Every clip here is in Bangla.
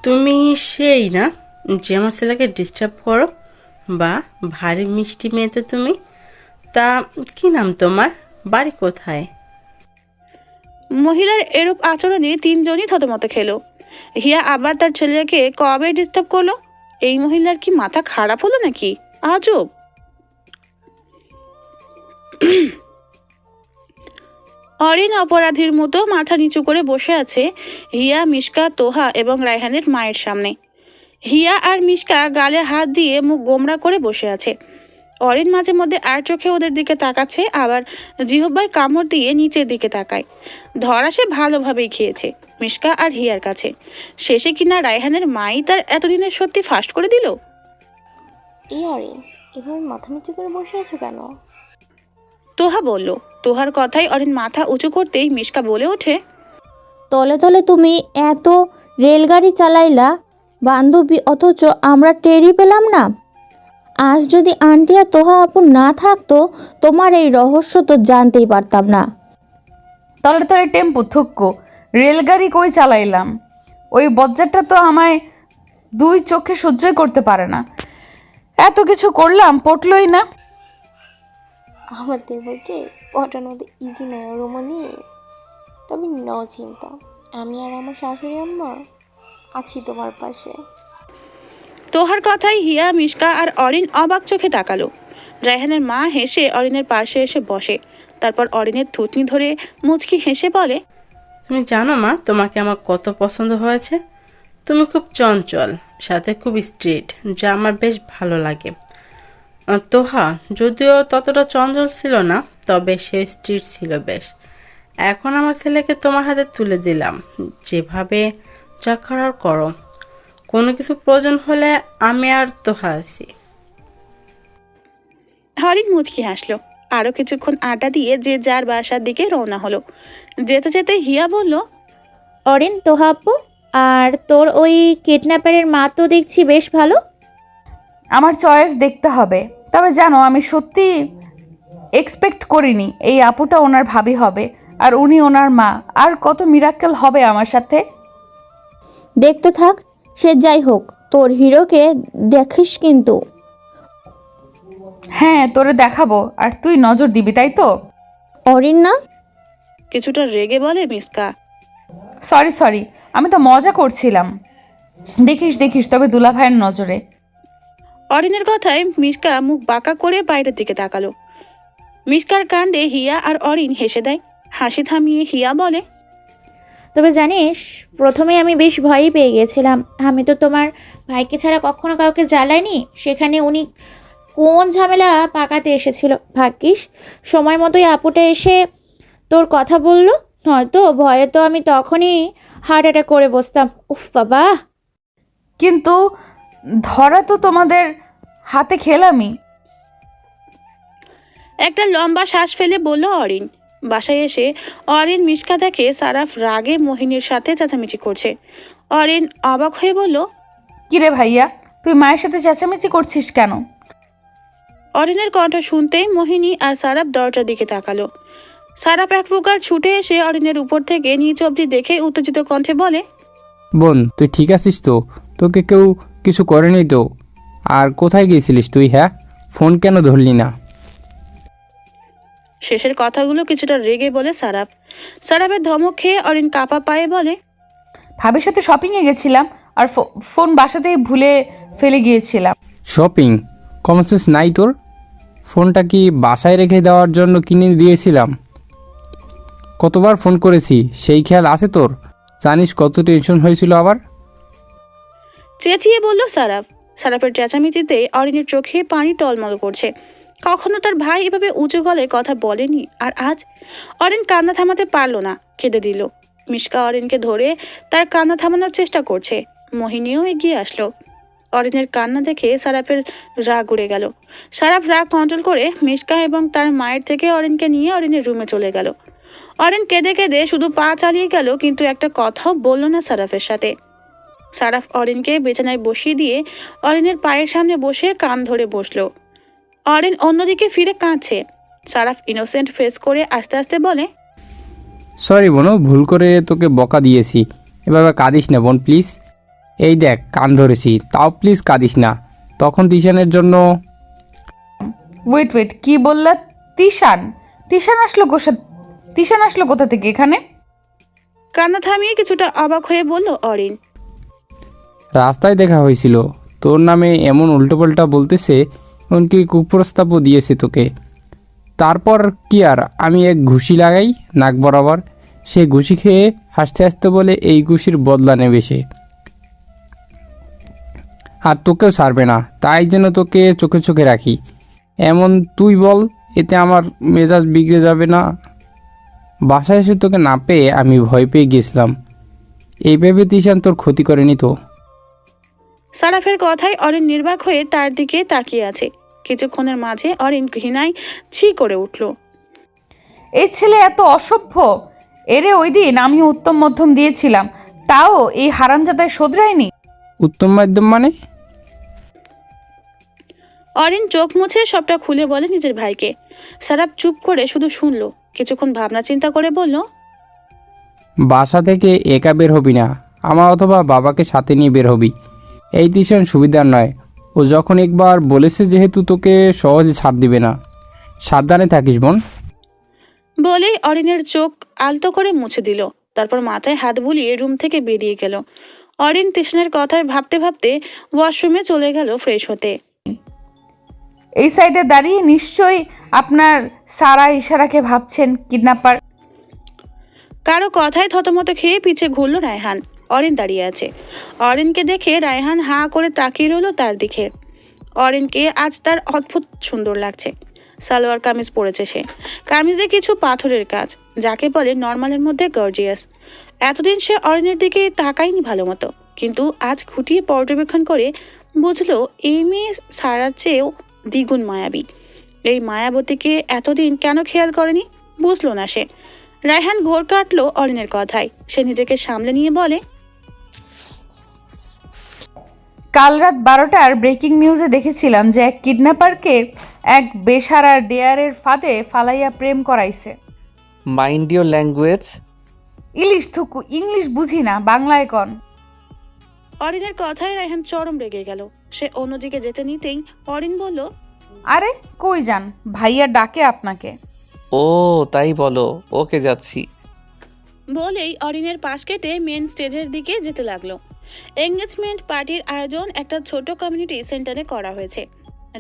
তুমি সেই না যে আমার ছেলেকে ডিস্টার্ব করো? বা ভারী মিষ্টি মেয়ে তো তুমি। তা কি নাম তোমার? বাড়ি কোথায়? মহিলার এরূপ আচরণে তিনজনই থতমত খেলো। হিয়া আবার তার ছেলেকে কবে ডিস্টার্ব করলো? এই মহিলার কি মাথা খারাপ হলো নাকি? আজব। অরিন অপরাধীর মতো মাথা নিচু করে বসে আছে হিয়া, মিশকা, তোহা এবং রায়হানের মায়ের সামনে। হিয়া আর মিশকা গালে হাত দিয়ে মুখ গোমরা করে বসে আছে। অরিন মাঝে মধ্যে আর চোখে ওদের দিকে তাকাচ্ছে, আবার জিহ্বায় কামড় দিয়ে নিচের দিকে তাকায়। ধরা সে ভালোভাবেই খেয়েছে মিশকা আর হিয়ার কাছে। শেষে কিনা রায়হানের মাই তার এতদিনের সত্যি ফাঁস করে দিল। এই অরিন, এভাবে মাথা নিচু করে বসে আছো কেন? তোহা বলল। তোহার কথাই অরিন মাথা উঁচু করতেই মিশকা বলে ওঠে, তলে তলে তুমি এত রেলগাড়ি চালাইলা বান্ধবী, অথচ আমরা টেরই পেলাম না। আজ যদি আন্টি আর তোহা আপু না থাকতো, তোমার এই রহস্য তো জানতেই পারতাম না। তলে তলে টেম্পু থুক্কো, রেলগাড়ি কই চালাইলাম? ওই বজ্জারটা তো আমায় দুই চোখে সহ্যই করতে পারে না। এত কিছু করলাম, পটলই না। আমার দেবরকে পটানোতে ইজি নয় রোমানি। তবে নাও চিন্তা, আমি আর আমার শাশুড়ি আম্মা আছি তোমার পাশে। তোহার কথাই হিয়া, মিশকা আর অরিন অবাক চোখে তাকালো। রায়হানের মা হেসে অরিনের পাশে এসে বসে। তারপর অরিনের থুতনি ধরে মুচকি হেসে বলে, তুমি জানো মা, তোমাকে আমার কত পছন্দ হয়েছে। তুমি খুব চঞ্চল, সাথে খুব স্ট্রিট, যা আমার বেশ ভালো লাগে। তোহা যদিও ততটা চঞ্চল ছিল না, তবে সে স্ট্রিট ছিল বেশ। এখন আমার ছেলেকে তোমার হাতে তুলে দিলাম, যেভাবে যা করার করো। কোনো কিছু প্রয়োজন হলে আমি আর তোহা আছি। অরিন মুচকি হাসলো। আরো কিছুক্ষণ আড্ডা দিয়ে যে যার বাসার দিকে রওনা হলো। যেতে যেতে হিয়া বলল, অরিন, তোহা আপু আর তোর ওই কিডন্যাপারের মা তো দেখছি বেশ ভালো। আমার চয়েস দেখতে হবে। তবে জানো, আমি সত্যি এক্সপেক্ট করিনি এই আপুটা ওনার ভাবি হবে, আর উনি ওনার মা। আর কত মিরাক্কেল হবে আমার সাথে। দেখতে থাক, সে যাই হোক, তোর হিরোকে দেখিস কিন্তু। হ্যাঁ, তোরে দেখাবো, আর তুই নজর দিবি, তাই তো? অরিন না? কিছুটা রেগে বলে মিশকা। সরি সরি, আমি তো মজা করছিলাম। দেখিস দেখিস তবে দুলাভাইয়ের নজরে। অরিনের কথায় মিশকা মুখ বাঁকা করে বাইরের দিকে তাকালো। মিশকার কাণ্ডে হিয়া আর অরিন হেসে দেয়। হাসি থামিয়ে হিয়া বলে, তবে জানিস, প্রথমে আমি বেশ ভয়ই পেয়ে গেছিলাম। আমি তো তোমার ভাইকে ছাড়া কখনো কাউকে জ্বালাইনি, সেখানে উনি কোন ঝামেলা পাকাতে এসেছিল। ভাগ্যিস সময় মতোই আপুটা এসে তোর কথা বললো, নয়তো ভয়ে তো আমি তখনই হার্ট অ্যাটাক করে বসতাম। উফ বাবা। কিন্তু ধরা তো তোমাদের হাতে খেলামই। একটা লম্বা শ্বাস ফেলে বলল অরিন। বাসায় এসে অরিন মিশকা দেখে সারাফ রাগে মোহিনীর সাথে চেঁচামেচি করছে। অরিন অবাক হয়ে বলল, কিরে ভাইয়া, তুই মায়ের সাথে চেঁচামেচি করছিস কেন? অরিনের কণ্ঠ শুনতেই মোহিনী আর সারাফ দরজার দিকে তাকালো। সারাফ এক প্রকার ছুটে এসে অরিনের উপর থেকে নিচ অব্দি দেখে উত্তেজিত কণ্ঠে বলে, বোন, তুই ঠিক আছিস তো? তোকে কেউ কিছু করেনি তো? আর কোথায় গিয়েছিলিস তুই? হ্যাঁ, ফোন কেন ধরলি না? শেষের কথাগুলো কিছুটা রেগে বলে সারাফ। সারাফের ধমক খেয়ে অরিন কাপা পায়ে বলে, ভাবির সাথে শপিংয়ে গেছিলাম, আর ফোন বাসাতেই ভুলে ফেলে গিয়েছিলাম। শপিং? কমন সেন্স নাই তোর? ফোনটা কি বাসায় রেখে দেওয়ার জন্য কিনে দিয়েছিলাম? কতবার ফোন করেছি, সেই খেয়াল আছে তোর? জানিস কত টেনশন হয়েছিল আবার? চেঁচিয়ে বলল সারাফ। সারাফের চেঁচামেচিতে অরিনের চোখে পানি টলমল করছে। কখনো তার ভাই এভাবে উঁচু গলায় কথা বলেনি, আর আজ অরিন কান্না থামাতে পারলো না, কেঁদে দিল। মিশকা অরিনকে ধরে তার কান্না থামানোর চেষ্টা করছে। মোহিনীও এগিয়ে আসলো। অরিনের কান্না দেখে সারাফের রাগ উড়ে গেল। সারাফ রাগ কন্ট্রোল করে মিশকা এবং তার মায়ের থেকে অরিনকে নিয়ে অরিনের রুমে চলে গেল। অরিন কেঁদে কেঁদে শুধু পা চালিয়ে গেল, কিন্তু একটা কথাও বলল না সারাফের সাথে। সারাফ অরিনকে বিছানায় বসিয়ে দিয়ে অরিনের পায়ের সামনে বসে কান ধরে বসলো। অরিন অন্যদিকে ফিরে কাঁদছে। সারাফ ইনোসেন্ট ফেস করে আস্তে আস্তে বলে, সরি বোন, ভুল করে তোকে বকা দিয়েছি। এভাবে কাঁদিস না বোন, প্লিজ। এই দেখ কান ধরেছি, তাও প্লিজ কাঁদিস না। তখন তিশানের জন্য ওয়েট কি বললা? তিশান? তিশান আসলো কোথা থেকে এখানে? কান্না থামিয়ে কিছুটা অবাক হয়ে বলল অরিন। রাস্তায় দেখা হয়েছিল, তোর নামে এমন উল্টোপাল্টা বলতেছে, এমনকি কুপ্রস্তাবও দিয়েছে তোকে। তারপর কি আর আমি এক ঘুষি লাগাই নাক বরাবর, সে ঘুষি খেয়ে হাসতে হাসতে বলে এই ঘুষির বদলা নেবে সে, আর তোকেও ছাড়বে না, তাই যেন তোকে চোখে চোখে রাখি। এমন তুই বল, এতে আমার মেজাজ বিগড়ে যাবে না? বাসায় এসে তোকে না পেয়ে আমি ভয় পেয়ে গেছিলাম, এই ভেবে তিশান তোর ক্ষতি করেনি তো? সারাফের কথায় অরিন নির্বাক হয়ে তার দিকে তাকিয়ে আছে। কিছুক্ষণের মাঝে অরিন ঘৃণায় ছি করে উঠল। এই ছেলে এত অসভ্য! এরে ওই দিন আমি উত্তম মধ্যম দিয়েছিলাম, তাও এই হারামজাদায় শোধরায়নি। উত্তম মাধ্যম মানে? অরিন চোখ মুছে সবটা খুলে বলে নিজের ভাইকে। সারাফ চুপ করে শুধু শুনলো। কিছুক্ষণ ভাবনা চিন্তা করে বলল, বাসা থেকে একা বের হবি না, আমার অথবা বাবাকে সাথে নিয়ে বের হবি। এই তিশান সুবিধার নয়, ও যখন একবার বলেছে যেহেতু তোকে সহজে ছাড় দিবে না, সাবধানে থাকিস বোন। বলেই অরিনের চোখ আলতো করে মুছে দিল। তারপর মাথায় হাত বুলিয়ে রুম থেকে বেরিয়ে গেল। অরিন তিশানের কথায় ভাবতে ভাবতে ওয়াশরুমে চলে গেল ফ্রেশ হতে। এই সাইডে দাঁড়িয়ে নিশ্চয়ই আপনার সারা ইশারাকে ভাবছেন কিডন্যাপার। কারো কথায় থতমত খেয়ে পিছে ঘুরল রায়হান। অরিন দাঁড়িয়ে আছে। অরিনকে দেখে রায়হান হাঁ করে তাকিয়ে রইল তার দিকে। অরিনকে আজ তার অদ্ভুত সুন্দর লাগছে। সালোয়ার কামিজ পরেছে সে। কামিজে কিছু পাথরের কাজ, যাকে বলে নর্মালের মধ্যে গর্জিয়াস। এতদিন সে অরিনের দিকে তাকায়নি ভালো মতো, কিন্তু আজ খুঁটিয়ে পর্যবেক্ষণ করে বুঝলো এই মেয়ে সারার চেয়েও দ্বিগুণ মায়াবী। এই মায়াবতীকে এতদিন কেন খেয়াল করেনি বুঝলো না সে। রায়হান ঘোর কাটলো অরিনের কথায়। সে নিজেকে সামলে নিয়ে বলে, কাল রাত 12টার ব্রেকিং নিউজে দেখেছিলাম যে এক কিডন্যাপারকে এক বেসারা ডেয়ারের ফাঁদে ফালাইয়া প্রেম করাইছে। Mind your language. ইলিশ থুকু, ইংলিশ বুঝি না, বাংলায় কন। অরিনের কথায় রায়হান চরম রেগে গেল। সে অন্যদিকে যেতে নিতেই অরিন বলল, আরে কই যান, ভাইয়া ডাকে আপনাকে। ও তাই বলো, ওকে যাচ্ছি। বলেই অরিনের পাশ কেটে মেন স্টেজের দিকে যেতে লাগলো। এঙ্গেজমেন্ট পার্টির আয়োজন একটা ছোট কমিউনিটি সেন্টারে করা হয়েছে।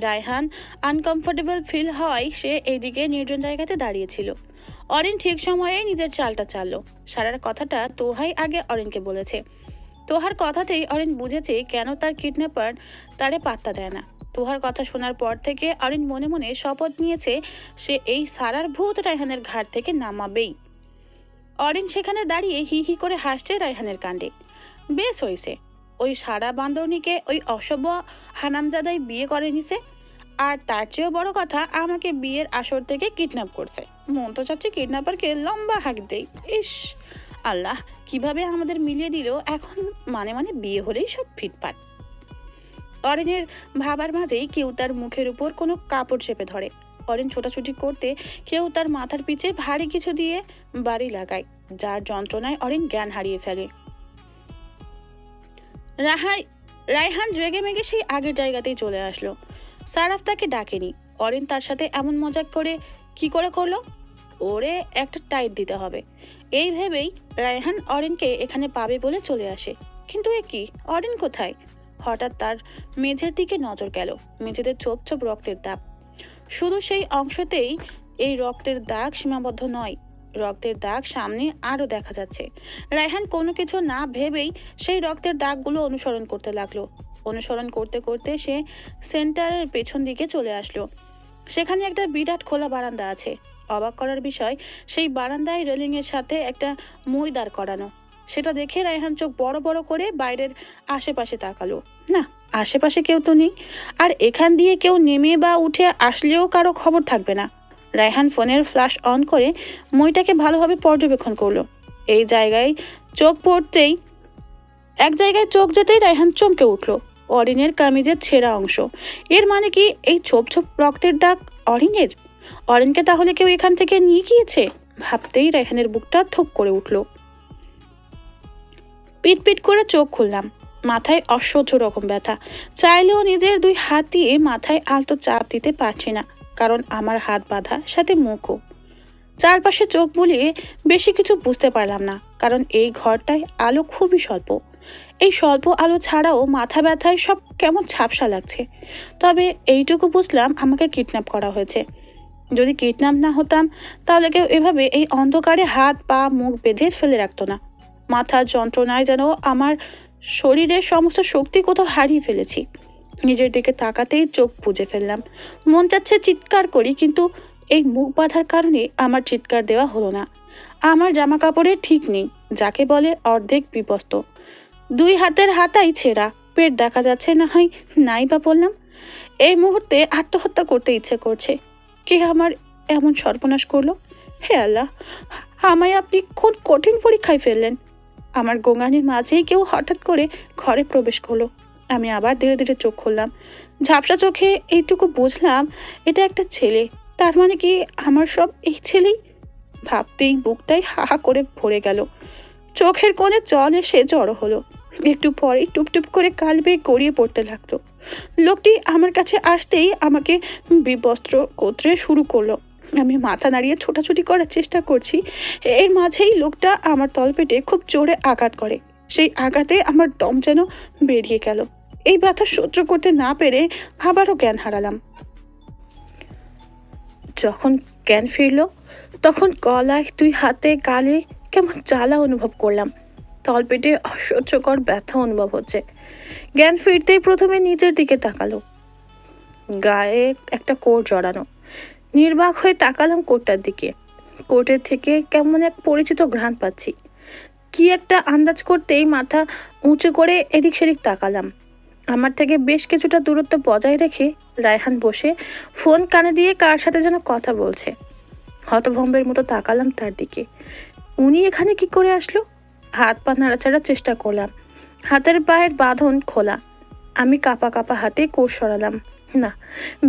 রায়হান আনকমফোর্টেবল ফিল হওয়ায় সে এইদিকে নির্জন জায়গাতে দাঁড়িয়েছিল। অরিন ঠিক সময়ে নিজের চালটা চাললো। সারার কথাটা তোহাই আগে অরিনকে বলেছে। তোহার কথাতেই অরিন বুঝেছে কেন তার কিডন্যাপার তারে পাত্তা দেয় না। তোহার কথা শোনার পর থেকে অরিন মনে মনে শপথ নিয়েছে সে এই সারার ভূত রায়হানের ঘাট থেকে নামাবেই। অরিন সেখানে দাঁড়িয়ে হি হি করে হাসছে রায়হানের কাণ্ডে। বেশ হয়েছে, ওই সারা বান্দরনিকে ওই অসভ্য হারামজাদাই বিয়ে করে নিছে, আর তার চেয়েও বড় কথা আমাকে বিয়ের আসর থেকে কিডন্যাপ করছে। মন তো চাচ্ছে কিডন্যাপারকে লম্বা হাঁক দেই। ইস আল্লাহ, কিভাবে আমাদের মিলিয়ে দিল। এখন মানে মানে বিয়ে হলেই সব ফিটপাট। অরিনের ভাবার মাঝেই কেউ তার মুখের উপর কোনো কাপড় চেপে ধরে। অরিন ছোটাছুটি করতে কেউ তার মাথার পিছে ভারী কিছু দিয়ে বাড়ি লাগায়, যার যন্ত্রণায় অরিন জ্ঞান হারিয়ে ফেলে। রায়হান রেগে মেগে সেই আগের জায়গাতেই চলে আসলো। সারাফ তাকে ডাকেনি। অরিন তার সাথে এমন মজা করে কি করে করলো? ওরে একটা টাইট দিতে হবে, এই ভেবেই রায়হান অরিনকে এখানে পাবে বলে চলে আসে। কিন্তু এ কি, অরিন কোথায়? হঠাৎ তার মেঝের দিকে নজর গেল। মেঝেতে ছোপ ছোপ রক্তের দাগ। শুধু সেই অংশতেই এই রক্তের দাগ সীমাবদ্ধ নয়, রক্তের দাগ সামনে আরও দেখা যাচ্ছে। রায়হান কোনো কিছু না ভেবেই সেই রক্তের দাগগুলো অনুসরণ করতে লাগলো। অনুসরণ করতে করতে সে সেন্টারের পেছন দিকে চলে আসলো। সেখানে একটা বিরাট খোলা বারান্দা আছে। অবাক করার বিষয়, সেই বারান্দায় রেলিংয়ের সাথে একটা মই দাঁড় করানো। সেটা দেখে রায়হান চোখ বড় বড় করে বাইরের আশেপাশে তাকালো। না, আশেপাশে কেউ তো নেই। আর এখান দিয়ে কেউ নেমে বা উঠে আসলেও কারো খবর থাকবে না। রায়হান ফোনের ফ্ল্যাশ অন করে মইটাকে ভালোভাবে পর্যবেক্ষণ করলো। এক জায়গায় চোখ যেতেই রায়হান চমকে উঠল। অরিনের কামিজের ছেঁড়া অংশ। এর মানে কি এই ছোপ ছোপ রক্তের দাগ অরিনের? অরিনকে তাহলে কেউ এখান থেকে নিয়ে গিয়েছে? ভাবতেই রায়হানের বুকটা থুক করে উঠল। পিট পিট করে চোখ খুললাম। মাথায় অসহ্য রকম ব্যথা। চাইলেও নিজের 2 হাত দিয়ে মাথায় আলতো চাপ দিতে পারছি না, কারণ আমার হাত বাঁধা, সাথে মুখও। চারপাশে চোখ বুলিয়ে বেশি কিছু বুঝতে পারলাম না, কারণ এই ঘরটায় আলো খুবই স্বল্প। এই স্বল্প আলো ছাড়াও মাথা ব্যথায় সব কেমন ঝাপসা লাগছে। তবে এইটুকু বুঝলাম আমাকে কিডন্যাপ করা হয়েছে। যদি কিডন্যাপ না হতাম তাহলে কেউ এভাবে এই অন্ধকারে হাত পা মুখ বেঁধে ফেলে রাখতো না। মাথার যন্ত্রণায় যেন আমার শরীরের সমস্ত শক্তি কোথাও হারিয়ে ফেলেছি। নিজের দিকে তাকাতেই চোখ বুজে ফেললাম। মন চাচ্ছে চিৎকার করি, কিন্তু এই মুখ বাঁধার কারণে আমার চিৎকার দেওয়া হলো না। আমার জামা কাপড়ে ঠিক নেই, যাকে বলে অর্ধেক বিবস্ত। 2 হাতের হাতাই ছেঁড়া, পেট দেখা যাচ্ছে না, হয় নাই বা বললাম। এই মুহূর্তে আত্মহত্যা করতে ইচ্ছে করছে। কে আমার এমন সর্বনাশ করলো? হে আল্লাহ, আমায় আপনি কোন কঠিন পরীক্ষায় ফেললেন? আমার গোঙানির মাঝেই কেউ হঠাৎ করে ঘরে প্রবেশ করলো। আমি আবার ধীরে ধীরে চোখ খুললাম। ঝাপসা চোখে এইটুকু বুঝলাম এটা একটা ছেলে। তার মানে কি আমার সব এই ছেলেই? ভাবতেই বুকটাই হা হা করে ভরে গেল। চোখের কোণে জল এসে জড়ো হলো। একটু পরেই টুপটুপ করে কাল বেয়ে গড়িয়ে পড়তে লাগলো। লোকটি আমার কাছে আসতেই আমাকে বিবস্ত্র করতে শুরু করলো। আমি মাথা নাড়িয়ে ছোটাছুটি করার চেষ্টা করছি। এর মাঝেই লোকটা আমার তলপেটে খুব জোরে আঘাত করে। সেই আঘাতে আমার দম যেন বেরিয়ে গেল। এই ব্যথা সহ্য করতে না পেরে আবারও জ্ঞান হারালাম। যখন জ্ঞান ফিরল তখন গলায় 2 হাতে গালে কেমন জ্বালা অনুভব করলাম। তলপেটে অসহ্যকর ব্যথা অনুভব হচ্ছে। জ্ঞান ফিরতেই প্রথমে নিচের দিকে তাকালো। গায়ে একটা কোট জড়ানো। নির্বাক হয়ে তাকালাম কোটটার দিকে। কোটের থেকে কেমন এক পরিচিত ঘ্রাণ পাচ্ছি। কি একটা আন্দাজ করতেই মাথা উঁচু করে এদিক সেদিক তাকালাম। আমার থেকে বেশ কিছুটা দূরত্ব বজায় রেখে রায়হান বসে ফোন কানে দিয়ে কার সাথে যেন কথা বলছে। হতভম্বের মতো তাকালাম তার দিকে। উনি এখানে কি করে আসলো? হাত পা নাড়াচাড়ার চেষ্টা করলাম। হাতের পায়ের বাঁধন খোলা। আমি কাঁপা কাঁপা হাতে কোষ সরালাম। না,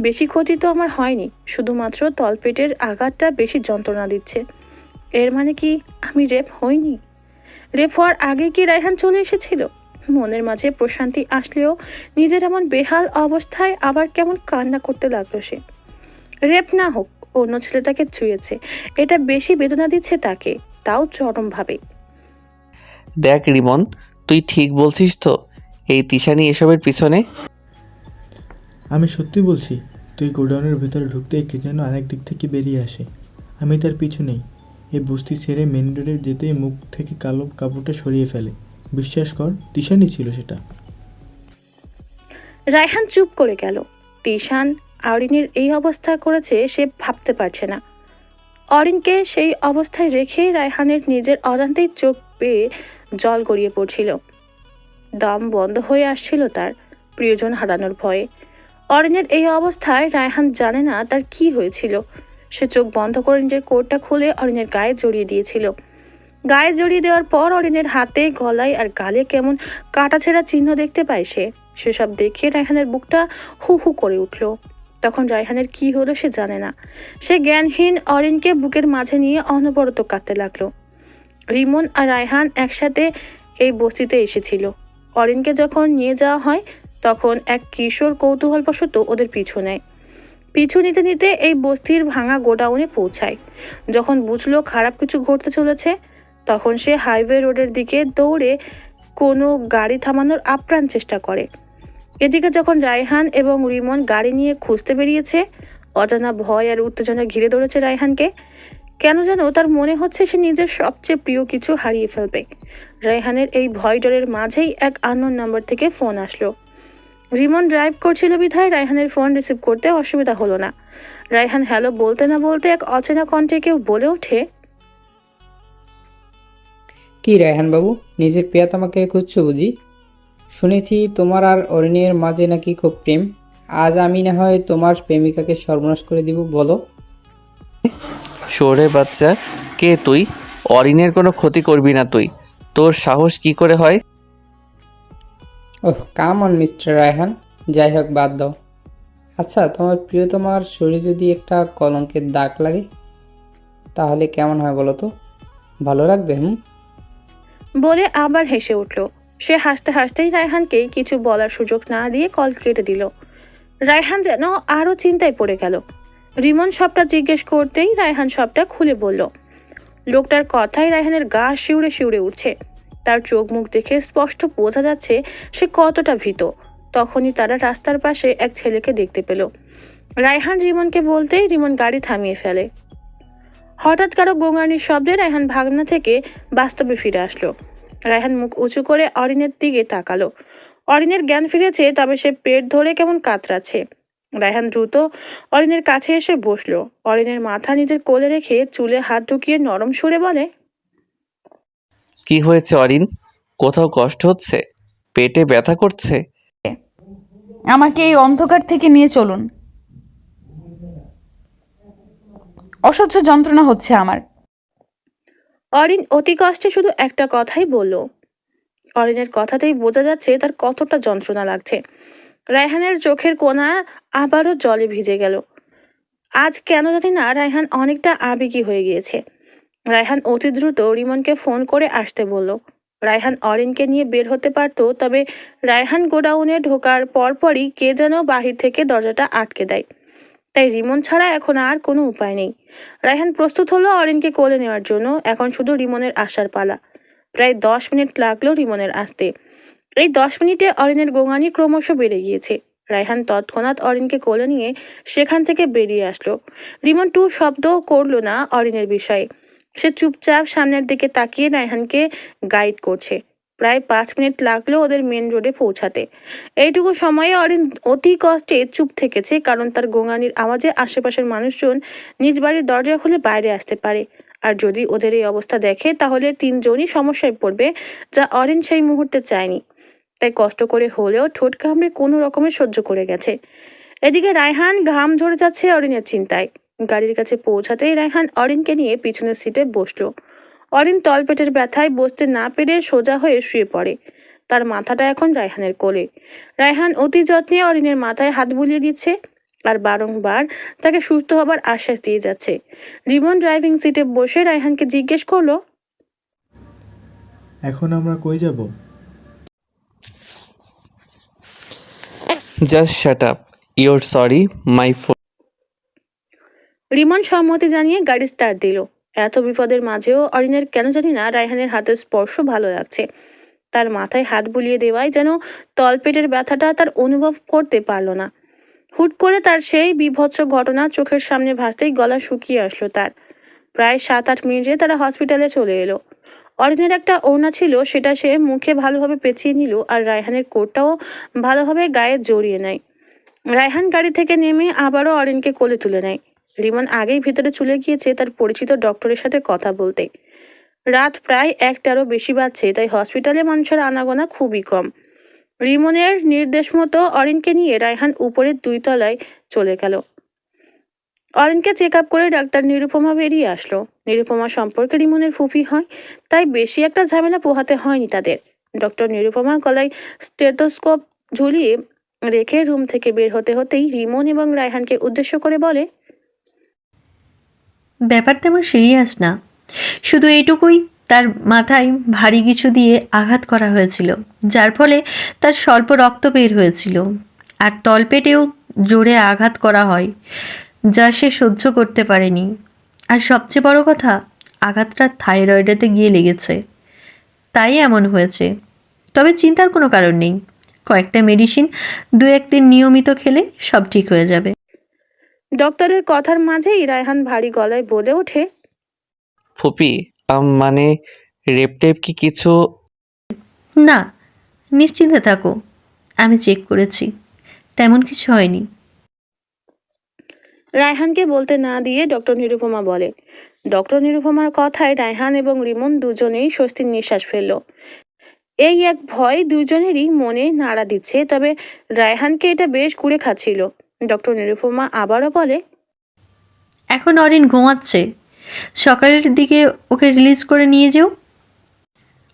বেশি ক্ষতি তো আমার হয়নি, শুধুমাত্র তলপেটের আঘাতটা বেশি যন্ত্রণা দিচ্ছে। এর মানে কি আমি রেপ হইনি? রেপ হওয়ার আগে কি রায়হান চলে এসেছিল? মনের মাঝে প্রশান্তি আসলেও নিজের এমন বেহাল অবস্থায় আবার কেমন কান্না করতে লাগলো সে। রেপ না হোক, অন্য ছেলেটাকে ছুঁয়েছে, এটা বেশি বেদনা দিচ্ছে তাকে, তাও চরমভাবে। দেখ রিমন, তুই ঠিক বলছিস তো? এই তিশানি এসবের পিছনে? আমি সত্যি বলছি। তুই গোডাউনের ভেতরে ঢুকতেই কে যেন আরেক দিক থেকে বেরিয়ে আসে। আমি তার পিছু নেই। এই বস্তি ছেড়ে মেন রোডে যেতেই মুখ থেকে কালো কাপড়টা সরিয়ে ফেলে। বিশ্বাস কর, তিশানি ছিল সেটা। রায়হান চুপ করে গেল। তিশান অরিনের এই অবস্থা করেছে সে ভাবতে পারছে না। অরিনকে সেই অবস্থায় রেখে রায়হানের নিজের অজান্তেই চোখ বেয়ে জল গড়িয়ে পড়ছিল। দম বন্ধ হয়ে আসছিল তার, প্রিয়জন হারানোর ভয়ে। অরিনের এই অবস্থায় রায়হান জানে না তার কি হয়েছিল। সে চোখ বন্ধ করে নিজের কোটটা খুলে অরিনের গায়ে জড়িয়ে দিয়েছিল। গায়ে জড়িয়ে দেওয়ার পর অরিনের হাতে, গলায় আর গালে কেমন কাটাছেঁড়া চিহ্ন দেখতে পায় সে। সেসব দেখে রায়হানের বুকটা হু হু করে উঠল। তখন রায়হানের কি হলো সে জানে না। সে জ্ঞানহীন অরিনকে বুকের মাঝে নিয়ে অনবরত কাঁদতে লাগলো। রিমন আর রায়হান একসাথে এই বস্তিতে এসেছিল। অরিনকে যখন নিয়ে যাওয়া হয় তখন এক কিশোর কৌতূহলবশত ওদের পিছু নেয়। পিছু নিতে নিতে এই বস্তির ভাঙা গোডাউনে পৌঁছায়। যখন বুঝলো খারাপ কিছু ঘটতে চলেছে তখন সে হাইওয়ে রোডের দিকে দৌড়ে কোনো গাড়ি থামানোর আপ্রাণ চেষ্টা করে। এদিকে যখন রায়হান এবং রিমন গাড়ি নিয়ে খুঁজতে বেরিয়েছে, অজানা ভয় আর উত্তেজনা ঘিরে ধরেছে রায়হানকে। কেন যেন তার মনে হচ্ছে সে নিজের সবচেয়ে প্রিয় কিছু হারিয়ে ফেলবে। রায়হানের এই ভয় ডরের মাঝেই এক আননোন নাম্বার থেকে ফোন আসলো। রিমন ড্রাইভ করছিল বিধায় রায়হানের ফোন রিসিভ করতে অসুবিধা হলো না। রায়হান হ্যালো বলতে না বলতে এক অচেনা কণ্ঠে কেউ বলে ওঠে, কি রায়হান বাবু, নিজের প্রিয়তমাকে খুঁজছো বুঝি? শুনেছি তোমার আর অরিনের মাঝে নাকি খুব প্রেম। আজ আমি না হয় তোমার প্রেমিকাকে সর্বনাশ করে দিব, বলো। শোরে বাচ্চা, কে তুই? অরিনের কোনো ক্ষতি করবি না তুই। তোর সাহস কি করে হয়? ওহ কাম অন মিস্টার রায়হান, যাই হোক বাদ দাও। আচ্ছা, তোমার প্রিয়তমার শরীরে যদি একটা কলঙ্কের দাগ লাগে তাহলে কেমন হয় বলো তো? ভালো লাগবে? বলে আবার হেসে উঠল। সে হাসতে হাসতেই রায়হানকে কিছু বলার সুযোগ না দিয়ে কল কেটে দিল। রায়হান যেন আরও চিন্তায় পড়ে গেল। রিমন সবটা জিজ্ঞেস করতেই রায়হান সবটা খুলে বলল। লোকটার কথায় রায়হানের গা শিউরে শিউরে উঠছে। তার চোখ মুখ দেখে স্পষ্ট বোঝা যাচ্ছে সে কতটা ভীত। তখনই তারা রাস্তার পাশে এক ছেলেকে দেখতে পেল। রায়হান রিমনকে বলতেই রিমন গাড়ি থামিয়ে ফেলে। হঠাৎ কারো গোঙানির শব্দে রায়হান ভাগনা থেকে বাস্তবে ফিরে আসলো। রায়হান মুখ উঁচু করে অরিনের দিকে তাকালো। অরিনের জ্ঞান ফিরেছে, তবে সে পেট ধরে কেমন কাতরাচ্ছে। রায়হান দ্রুত অরিনের কাছে এসে বসলো। অরিনের মাথা নিজের কোলে রেখে চুলে হাত ঢুকিয়ে নরম সুরে বলে, কি হয়েছে অরিন? কোথাও কষ্ট হচ্ছে? পেটে ব্যথা করছে? আমাকে এই অন্ধকার থেকে নিয়ে চলুন, অসহ্য যন্ত্রণা হচ্ছে আমার। অরিন অতি কষ্টে শুধু একটা কথাই বলল। অরিনের কথাতেই বোঝা যাচ্ছে তার কতটা যন্ত্রণা লাগছে। রায়হানের চোখের কোণা আবারও জলে ভিজে গেল। আজ কেন জানি না রায়হান অনেকটা আবেগী হয়ে গিয়েছে। রায়হান অতি দ্রুত রিমনকে ফোন করে আসতে বলল। রায়হান অরিনকে নিয়ে বের হতে পারত, তবে রায়হান গোডাউনে ঢোকার পরপরই কে যেন বাহির থেকে দরজাটা আটকে দেয়। তাই রিমন ছাড়া এখন আর কোনো উপায় নেই। রায়হান প্রস্তুত হলো অরিনকে কোলে নেওয়ার জন্য। এখন শুধু রিমনের আসার পালা। প্রায় 10 মিনিট লাগলো রিমনের আসতে। এই 10 মিনিটে অরিনের গোঙানি ক্রমশ বেড়ে গিয়েছে। রায়হান তৎক্ষণাৎ অরিনকে কোলে নিয়ে সেখান থেকে বেরিয়ে আসলো। রিমন টু শব্দও করলো না অরিনের বিষয়ে। সে চুপচাপ সামনের দিকে তাকিয়ে রায়হানকে গাইড করছে। প্রায় 5 মিনিট লাগলো ওদের মেন রোডে পৌঁছাতে। এইটুকু সময়ে অরিন অতি কষ্টে চুপ থেকেছে, কারণ তার গোঙানির আওয়াজে আশেপাশের মানুষজন নিজ বাড়ির দরজা খুলে বাইরে আসতে পারে। আর যদি ওদের এই অবস্থা দেখে তাহলে 3 জনই সমস্যায় পড়বে, যা অরিন সেই মুহূর্তে চায়নি। তাই কষ্ট করে হলেও ঠোঁট কামড়ে কোনো রকমে সহ্য করে গেছে। এদিকে রায়হান ঘাম ঝরে যাচ্ছে অরিনের চিন্তায়। গাড়ির কাছে পৌঁছাতেই রায়হান অরিনকে নিয়ে পিছনের সিটে বসলো। অরিন তলপেটের ব্যথায় বসতে না পেরে সোজা হয়ে শুয়ে পড়ে। তার মাথাটা এখন রায়হানের কোলে। রায়হান অতি যত্নে অরিনের মাথায় হাত বুলিয়ে দিচ্ছে আর বারংবার তাকে সুস্থ হবার আশ্বাস দিয়ে যাচ্ছে। রিমন ড্রাইভিং সিটে বসে রায়হানকে জিজ্ঞেস করলো, এখন আমরা কই যাব? Just shut up, your sorry, my phone. Rimon সম্মতি জানিয়ে গাড়ি স্টার্ট দিল। এত বিপদের মাঝেও অরিনের কেন জানি না রায়হানের হাতের স্পর্শ ভালো লাগছে। তার মাথায় হাত বুলিয়ে দেওয়ায় যেন তলপেটের ব্যথাটা তার অনুভব করতে পারল না। হুট করে তার সেই বীভৎস ঘটনা চোখের সামনে ভাসতেই গলা শুকিয়ে আসলো তার। প্রায় 7-8 মিনিটে তারা হসপিটালে চলে এলো। অরিনের একটা ওড়না ছিল, সেটা সে মুখে ভালোভাবে পেঁচিয়ে নিল আর রায়হানের কোটটাও ভালোভাবে গায়ে জড়িয়ে নেয়। রায়হান গাড়ি থেকে নেমে আবারও অরিনকে কোলে তুলে নেয়। রিমন আগেই ভিতরে চলে গিয়েছে তার পরিচিত ডক্টরের সাথে কথা বলতে। রাত প্রায় 1টারও বেশি বাজছে, তাই হসপিটালে মানুষের আনাগোনা খুবই কম। রিমনের নির্দেশ মতো অরিনকে নিয়ে রায়হান উপরের 2 তলায় চলে গেল। অরিনকে চেক আপ করে ডাক্তার নিরুপমা বেরিয়ে আসলো। নিরুপমা সম্পর্কে রিমনের ফুফি হয়, তাই বেশি একটা ঝামেলা পোহাতে হয়নি তাদের। ডক্টর নিরুপমা গলায় স্টেথোস্কোপ ঝুলিয়ে রেখে রুম থেকে বের হতে হতেই রিমন এবং রায়হানকে উদ্দেশ্য করে বলে, ব্যাপারটা আমার সিরিয়াস না, শুধু এইটুকুই, তার মাথায় ভারী কিছু দিয়ে আঘাত করা হয়েছিল, যার ফলে তার স্বল্প রক্ত বের হয়েছিল। আর তলপেটেও জোরে আঘাত করা হয়, যা সে সহ্য করতে পারেনি। আর সবচেয়ে বড় কথা, আঘাতটা থাইরয়েডেতে গিয়ে লেগেছে, তাই এমন হয়েছে। তবে চিন্তার কোনো কারণ নেই, কয়েকটা মেডিসিন 2-1 দিন নিয়মিত খেলে সব ঠিক হয়ে যাবে। ডক্টরের কথার মাঝেই রায়হান ভারী গলায় বলে ওঠে, ফুপি, মানে রেপটেপ কি কিছু? না, নিশ্চিন্তে থাকো, আমি চেক করেছি, তেমন কিছু হয়নি। রায়হানকে বলতে না দিয়ে ডক্টর নিরুপমা বলে। ডক্টর নিরুপমার কথায় রায়হান এবং রিমন দুজনেই স্বস্তির নিঃশ্বাস ফেলল। এই এক ভয় দুজনেরই মনে নাড়া দিচ্ছে, তবে রায়হানকে এটা বেশ কুড়ে খাচ্ছিল। ডক্টর নিরুপমা আবারও বলে, এখন অরিন ঘুমাচ্ছে, সকালের দিকে ওকে রিলিজ করে নিয়ে যেও।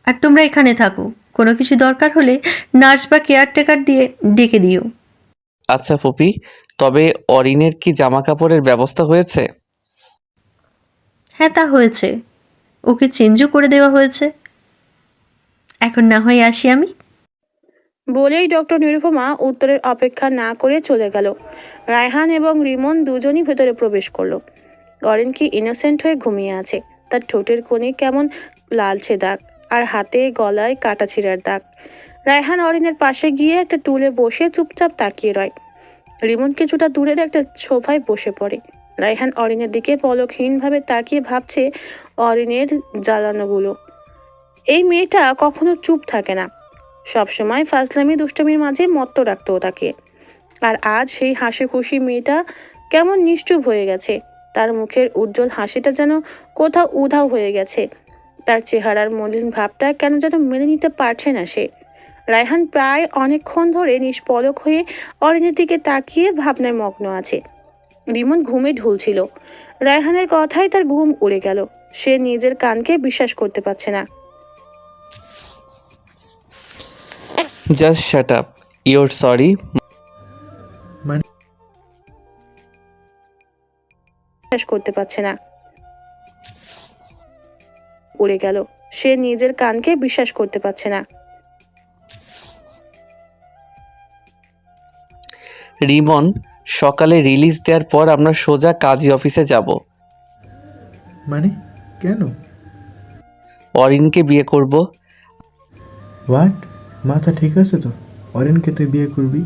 আর তোমরা এখানে থাকো, কোনো কিছু দরকার হলে নার্স বা কেয়ারটেকার দিয়ে ডেকে দিও। আচ্ছা ফুপি, তবে অরিনের কি জামা কাপড়ের ব্যবস্থা হয়েছে? হ্যাঁ, তা হয়েছে, ওকে চেঞ্জও করে দেওয়া হয়েছে। এখন এখন না হয় আসি আমি। বলেই ডক্টর নিরুপমা উত্তরের অপেক্ষা না করে চলে গেল। রায়হান এবং রিমন দুজনই ভেতরে প্রবেশ করলো। অরিন কি ইনোসেন্ট হয়ে ঘুমিয়ে আছে। তার ঠোঁটের কোণে কেমন লালচে দাগ, আর হাতে গলায় কাটা ছিঁড়ার দাগ। রায়হান অরিনের পাশে গিয়ে একটা টুলে বসে চুপচাপ তাকিয়ে রয়। রিমন কিছুটা দূরের একটা সোফায় বসে পড়ে। রায়হান অরিনের দিকে পলকহীনভাবে তাকিয়ে ভাবছে অরিনের জ্বালানোগুলো। এই মেয়েটা কখনো চুপ থাকে না, সবসময় ফাজলামি দুষ্টমির মাঝে মত্ত রাখতো তাকে। আর আজ সেই হাসি খুশি মেয়েটা কেমন নিশ্চুপ হয়ে গেছে। তার মুখের উজ্জ্বল হাসিটা যেন কোথাও উধাও হয়ে গেছে। তার চেহারার মলিন ভাবটা কেন যেন মেনে নিতে পারছে না সে। রায়হান প্রায় অনেকক্ষণ ধরে নিষ্পলক হয়ে অরিনের দিকে তাকিয়ে ভাবনায় মগ্ন আছে। রিমন ঘুমে ঢুলছিল। রায়হানের কথায় তার ঘুম উড়ে গেল। সে নিজের কানকে বিশ্বাস করতে পারছে না। Just shut up, your sorry. বিশ্বাস করতে পারছে না। উড়ে গেল। সে নিজের কানকে বিশ্বাস করতে পারছে না। রিমন, সকালে রিলিজ দেওয়ার পর আমরা সোজা কাজী অফিসে যাব। মানে কেন? অরিনকে বিয়ে করব। হোয়াট? মাথা ঠিক আছে তো? অরিনকে তুই বিয়ে করবি?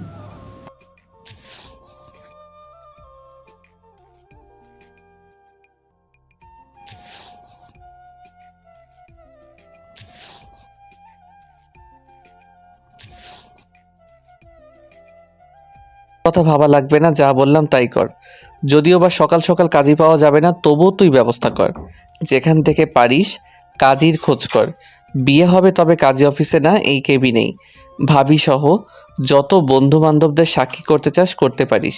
কথা ভাবা লাগবে না, যা বললাম তাই কর। যদিও বা সকাল সকাল কাজী পাওয়া যাবে না, তবুও তুই ব্যবস্থা কর। যেখান থেকে পারিস কাজীর খোঁজ কর। বিয়ে হবে তবে কাজী অফিসে না, এই কেবিনেই। ভাবি সহ যত বন্ধু বান্ধবদের সাক্ষী করতে চাস করতে পারিস,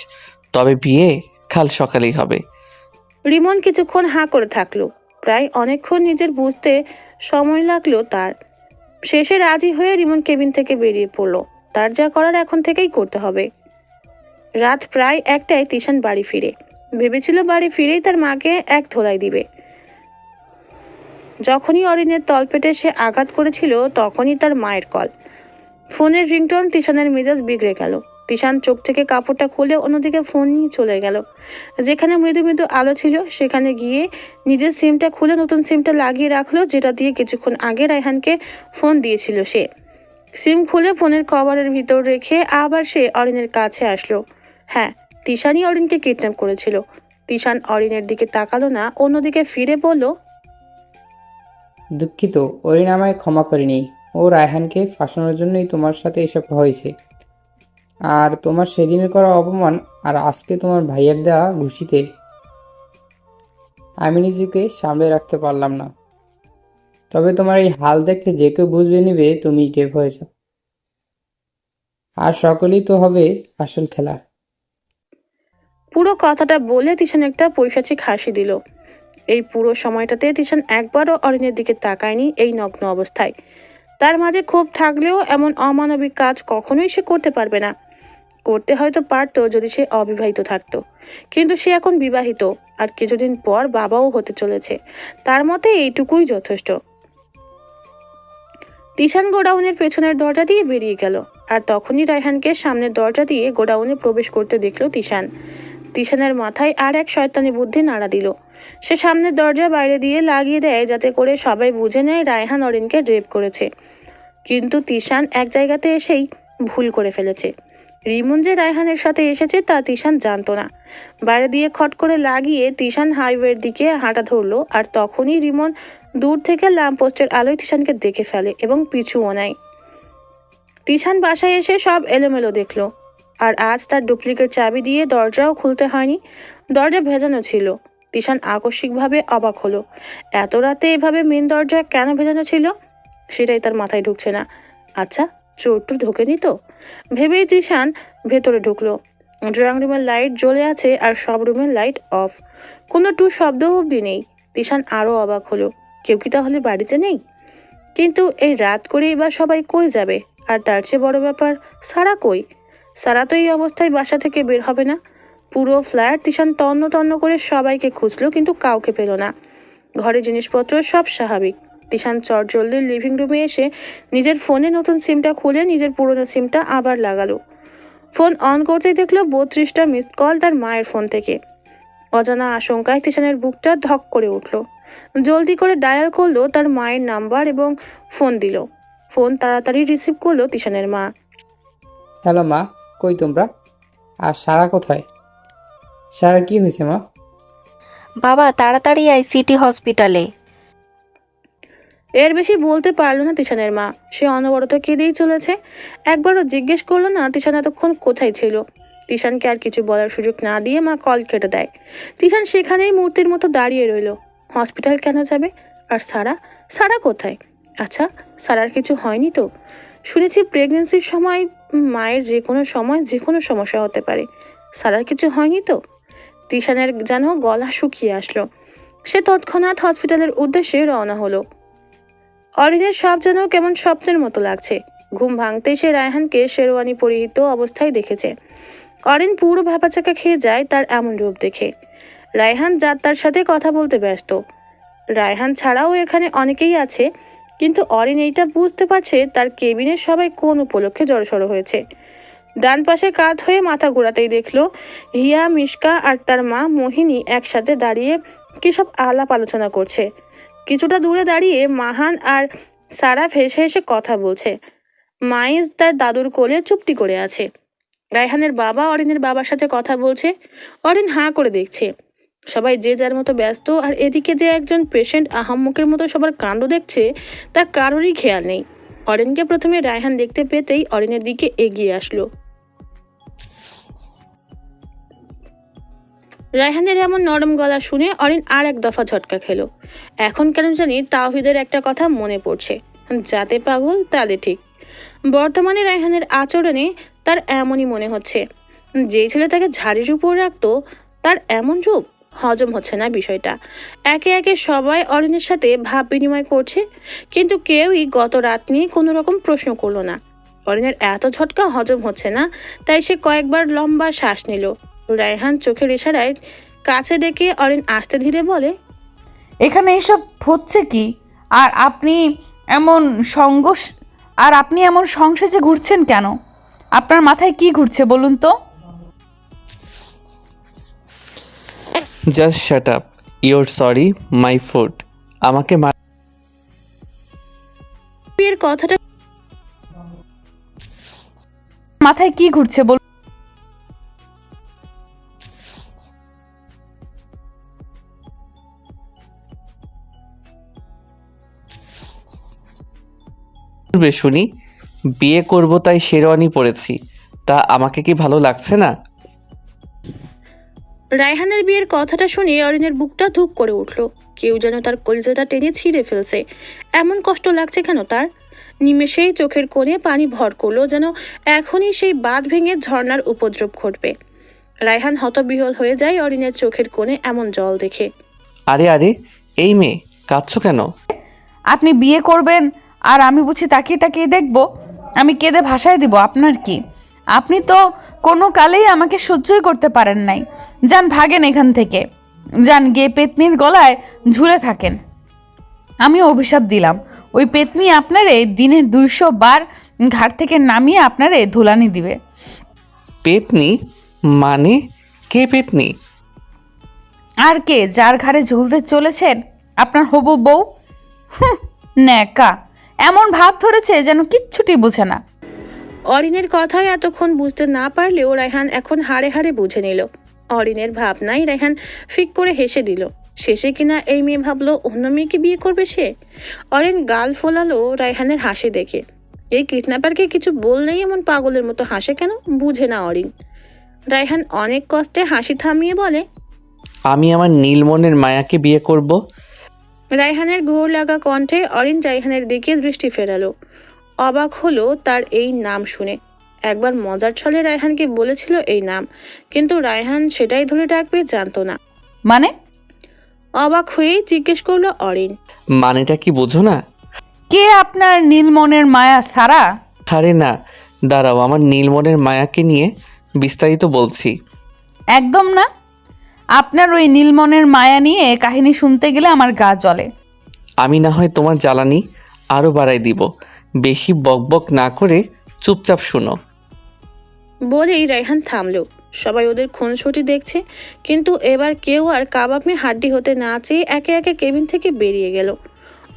তবে বিয়ে কাল সকালেই হবে। রিমন কিছুক্ষণ হাঁ করে থাকলো। প্রায় অনেকক্ষণ নিজের বুঝতে সময় লাগলো তার। শেষে রাজি হয়ে রিমন কেবিন থেকে বেরিয়ে পড়লো। তার যা করার এখন থেকেই করতে হবে। রাত প্রায় 1টায় তিশান বাড়ি ফিরে। ভেবেছিল বাড়ি ফিরেই তার মাকে এক ধোলাই দিবে। যখনই অরিনের তলপেটে সে আঘাত করেছিল তখনই তার মায়ের কল। ফোনের রিংটোন তিশানের মেজাজ বিগড়ে গেল। তিশান চোখ থেকে কাপড়টা খুলে অন্যদিকে ফোন নিয়ে চলে গেল। যেখানে মৃদু মৃদু আলো ছিল সেখানে গিয়ে নিজের সিমটা খুলে নতুন সিমটা লাগিয়ে রাখলো, যেটা দিয়ে কিছুক্ষণ আগে রায়হানকে ফোন দিয়েছিল সে। সিম খুলে ফোনের কভারের ভিতর রেখে আবার সে অরিনের কাছে আসলো। হ্যাঁ, তিশানই অরিনকে কিডন্যাপ করেছিল। তিশান অরিনের দিকে তাকালো না, অন্যদিকে ফিরে বলল, দুঃখিত, অরিন আমায় ক্ষমা করেনি। ও রায়হানকে ফাঁসানোর জন্যই তোমার সাথে এসব হয়েছে। আর তোমার সেদিনের করা অপমান আর আজকে তোমার ভাইয়ের দেওয়া ঘুষিতে আমি নিজেকে সামলে রাখতে পারলাম না। তবে তোমার এই হাল দেখলে যে কেউ বুঝবে নিবে তুমি টেপ হয়েছ। আর সকলেই তো হবে আসল খেলা। পুরো কথাটা বলে তিশান একটা পৈশাচিক হাসি দিল। এই পুরো সময়টাতে তিশান একবারও অরিনের দিকে তাকায়নি। এই নগ্ন অবস্থায় তার মাঝে ক্ষোভ থাকলেও এমন অমানবিক কাজ কখনোই সে করতে পারবে না। করতে হয়তো পারতো যদি সে অবিবাহিত থাকতো, কিন্তু সে এখন বিবাহিত, আর কিছুদিন পর বাবাও হতে চলেছে। তার মতে এইটুকুই যথেষ্ট। তিশান গোডাউনের পেছনের দরজা দিয়ে বেরিয়ে গেল। আর তখনই রায়হানকে সামনের দরজা দিয়ে গোডাউনে প্রবেশ করতে দেখল তিশান। তিশানের মাথায় আর এক শয়তানি বুদ্ধি নাড়া দিল। সে সামনের দরজা বাইরে দিয়ে লাগিয়ে দেয় যাতে করে সবাই বুঝে নেয় রায়হান অরিনকে রেপ করেছে। কিন্তু তিশান এক জায়গাতে এসেই ভুল করে ফেলেছে। রিমন যে রায়হানের সাথে এসেছে তা তিশান জানতো না। বাইরে দিয়ে খট করে লাগিয়ে তিশান হাইওয়ের দিকে হাঁটা ধরলো। আর তখনই রিমন দূর থেকে ল্যাম্পপোস্টের আলোয় তিশানকে দেখে ফেলে এবং পিছুও নেয়। তিশান বাসায় এসে সব এলোমেলো দেখলো। আর আজ তার ডুপ্লিকেট চাবি দিয়ে দরজাও খুলতে হয়নি, দরজা ভেজানো ছিল। তিশান আকস্মিকভাবে অবাক হলো। এত রাতে এভাবে মেন দরজা কেন ভেজানো ছিল সেটাই তার মাথায় ঢুকছে না। আচ্ছা, চোরটু ঢোকেনি তো ভেবেই তিশান ভেতরে ঢুকলো। ড্রয়িং রুমের লাইট জ্বলে আছে আর সব রুমের লাইট অফ। কোনো টু শব্দ অবধি নেই। তিশান আরও অবাক হলো, কেউ কি তাহলে বাড়িতে নেই? কিন্তু এই রাত করেই বা সবাই কই যাবে? আর তার চেয়ে বড় ব্যাপার, সারা কই? সারা তো এই অবস্থায় বাসা থেকে বের হবে না। পুরো ফ্ল্যাট তিশান তন্ন তন্ন করে সবাইকে খুঁজলো, কিন্তু কাউকে পেল না। ঘরে জিনিসপত্র সব স্বাভাবিক, তিশান চটজলদি লিভিং রুমে এসে নিজের ফোনে নতুন সিমটা খুলে নিজের পুরনো সিমটা আবার লাগালো। ফোন অন করতেই দেখলো 32টা মিসড কল তার মায়ের ফোন থেকে। অজানা আশঙ্কায় তিশানের বুকটা ধক করে উঠল। জলদি করে ডায়াল করলো তার মায়ের নাম্বার এবং ফোন দিল। ফোন তাড়াতাড়ি রিসিভ করলো তিশানের মা। হ্যালো মা, কই তোমরা? আর সারা কোথায়? সারার কি হয়েছে মা? বাবা তাড়াতাড়ি আয় সিটি হসপিটালে। এর বেশি বলতে পারলো না তিশানের মা। সে অনবরত কেঁদেই চলেছে। একবারও জিজ্ঞেস করলো না তিশান এতক্ষণ কোথায় ছিল। তিশানকে আর কিছু বলার সুযোগ না দিয়ে মা কল কেটে দেয়। তিশান সেখানেই মূর্তির মতো দাঁড়িয়ে রইল। হসপিটাল কেন যাবে? আর সারা? সারা কোথায়? আচ্ছা, সারার কিছু হয়নি তো? শুনেছি প্রেগনেন্সির সময় মায়ের যে কোনো সময় যে কোনো সমস্যা হতে পারে। সারার কিছু হয়নি তো? তিশানের যেন গলা শুকিয়ে আসলো। সে তৎক্ষণাৎ হসপিটালের উদ্দেশ্যে রওনা হলো। অরিনের সব যেন কেমন স্বপ্নের মতো লাগছে। ঘুম ভাঙতেই সে রায়হানকে শেরওয়ানি পরিহিত অবস্থায় দেখেছে। অরিন পুরো ভ্যাপাচাকা খেয়ে যায় তার এমন রূপ দেখে। রায়হান যাত্রার সাথে কথা বলতে ব্যস্ত। রায়হান ছাড়াও এখানে অনেকেই আছে, কিন্তু অরিন এইটা বুঝতে পারছে তার কেবিনের সবাই কোন উপলক্ষে জড়সড় হয়েছে। ডান পাশে কাত হয়ে মাথা ঘোরাতেই দেখলো হিয়া, মিশকা আর তার মা মোহিনী একসাথে দাঁড়িয়ে কী সব আলাপ আলোচনা করছে। কিছুটা দূরে দাঁড়িয়ে মাহান আর সারা হেসে হেসে কথা বলছে। মাইজ তার দাদুর কোলে চুপটি করে আছে। রায়হানের বাবা অরিনের বাবার সাথে কথা বলছে। অরিন হাঁ করে দেখছে। সবাই যে যার মতো ব্যস্ত, আর এদিকে যে একজন পেশেন্ট আহাম্মকের মতো সবার কাণ্ড দেখছে তা কারোরই খেয়াল নেই। অরিনকে প্রথমে রায়হান দেখতে পেতেই অরিনের দিকে এগিয়ে আসলো। রায়হানের এমন নরম গলা শুনে অরিন আর এক দফা ঝটকা খেলো। এখন কেন জানি তাওহিদের একটা কথা মনে পড়ছে, যাতে পাগল তালে ঠিক। বর্তমানে রায়হানের আচরণে তার এমনই মনে হচ্ছে। যেই ছেলে তাকে ঝাড়ির উপর রাখতো তার এমন রূপ। হজম হচ্ছে না বিষয়টা। একে একে সবাই অরিনের সাথে ভাব বিনিময় করছে, কিন্তু কেউই গত রাত নিয়ে কোনো রকম প্রশ্ন করলো না। অরিনের এত ঝটকা হজম হচ্ছে না, তাই সে কয়েকবার লম্বা শ্বাস নিল। রায়হান চোখের ইশারায় কাছে ডেকে অরিন আস্তে ধীরে বলে, এখানে এইসব হচ্ছে কি? আর আপনি এমন সংসেজে ঘুরছেন কেন? আপনার মাথায় কি ঘুরছে বলুন তো? Just shut up, your sorry, my food. আমাকে বিয়ের কথাটা মাথায় কি ঘুরছে বলুন? মারবে শুনি। বিয়ে করব তাই শেরওয়ানি পরেছি, তা আমাকে কি ভালো লাগছে না? রায়হানের বিয়ের কথাটা শুনে অরিনের বুকটা ধুক করে উঠল। কেউ যেন তার কলিজাটা টেনে ছিঁড়ে ফেলছে। এমন কষ্ট লাগছে কেন তার? নিমেষেই চোখের কোণে পানি ভর করলো, যেন এখনই সেই বাঁধ ভেঙে ঝর্ণার উপদ্রব ঘটবে। রায়হান হতবিহ্বল হয়ে যায় অরিনের চোখের কোণে এমন জল দেখে। আরে আরে, এই মেয়ে, কাঁদছো কেন? আপনি বিয়ে করবেন আর আমি বুঝি তাকিয়ে তাকিয়ে দেখব? আমি কেঁদে ভাসায় দিব আপনার কি? আপনি তো কোনো কালেই আমাকে সহ্যই করতে পারেন নাই। যান, ভাগেন এখান থেকে। যান, গিয়ে পেতনির গলায় ঝুলে থাকেন। আমি অভিশাপ দিলাম, ওই পেতনি আপনারে দিনে 200 বার ঘাট থেকে নামিয়ে আপনারে ধুলানি দিবে। পেতনি? মানে কে পেতনি? আর কে? যার ঘাড়ে ঝুলতে চলেছেন আপনার হবু বউ। ন্যাকা, এমন ভাব ধরেছে যেন কিচ্ছুটি বোঝে না। অরিনের কথায় এতক্ষণ বুঝতে না পারলেও রায়হান এখন হাড়ে হাড়ে বুঝে নিল। অরিনের ভাবনাই রায়হান ফিক করে হেসে দিল। শেষে কিনা এই মেয়ে ভাবলো অন্য মেয়েকে বিয়ে করবে সে। অরিন গাল ফোলালো রায়হানের হাসি দেখে। এই কিডন্যাপারকে কিছু বললেই এমন পাগলের মতো হাসে কেন, বুঝে না অরিন। রায়হান অনেক কষ্টে হাসি থামিয়ে বলে, আমি আমার নীলমনের মায়াকে বিয়ে করব। রায়হানের ঘোর লাগা কণ্ঠে অরিন রায়হানের দিকে দৃষ্টি ফেরালো। অবাক হলো তার এই নাম শুনে। একবার মজার ছলে রায়হানকে বলেছিল এই নাম, কিন্তু রায়হান সেটাই ধরে ডাকবে জানতো না। মানে? অবাক হয়েই জিজ্ঞেস করলো অরিন। মানেটা কি বোঝো না? কে আপনার নীলমনের মায়া সারা? আরে না, দাঁড়াও, আমার নীলমনের মায়াকে নিয়ে বিস্তারিত বলছি। একদম না। আপনার ওই নীলমনের মায়া নিয়ে কাহিনী শুনতে গেলে আমার গা জ্বলে। আমি না হয় তোমার জ্বালানি আরও বাড়াই দিব। বেশি বকবক না করে চুপচাপ শুনো। বলেই রায়হান থামলো। সবাই ওদের খুনসুটি দেখছে, কিন্তু এবার কেউ আর কাবাব মে হাড্ডি হতে না চেয়ে একে একে কেবিন থেকে বেরিয়ে গেল।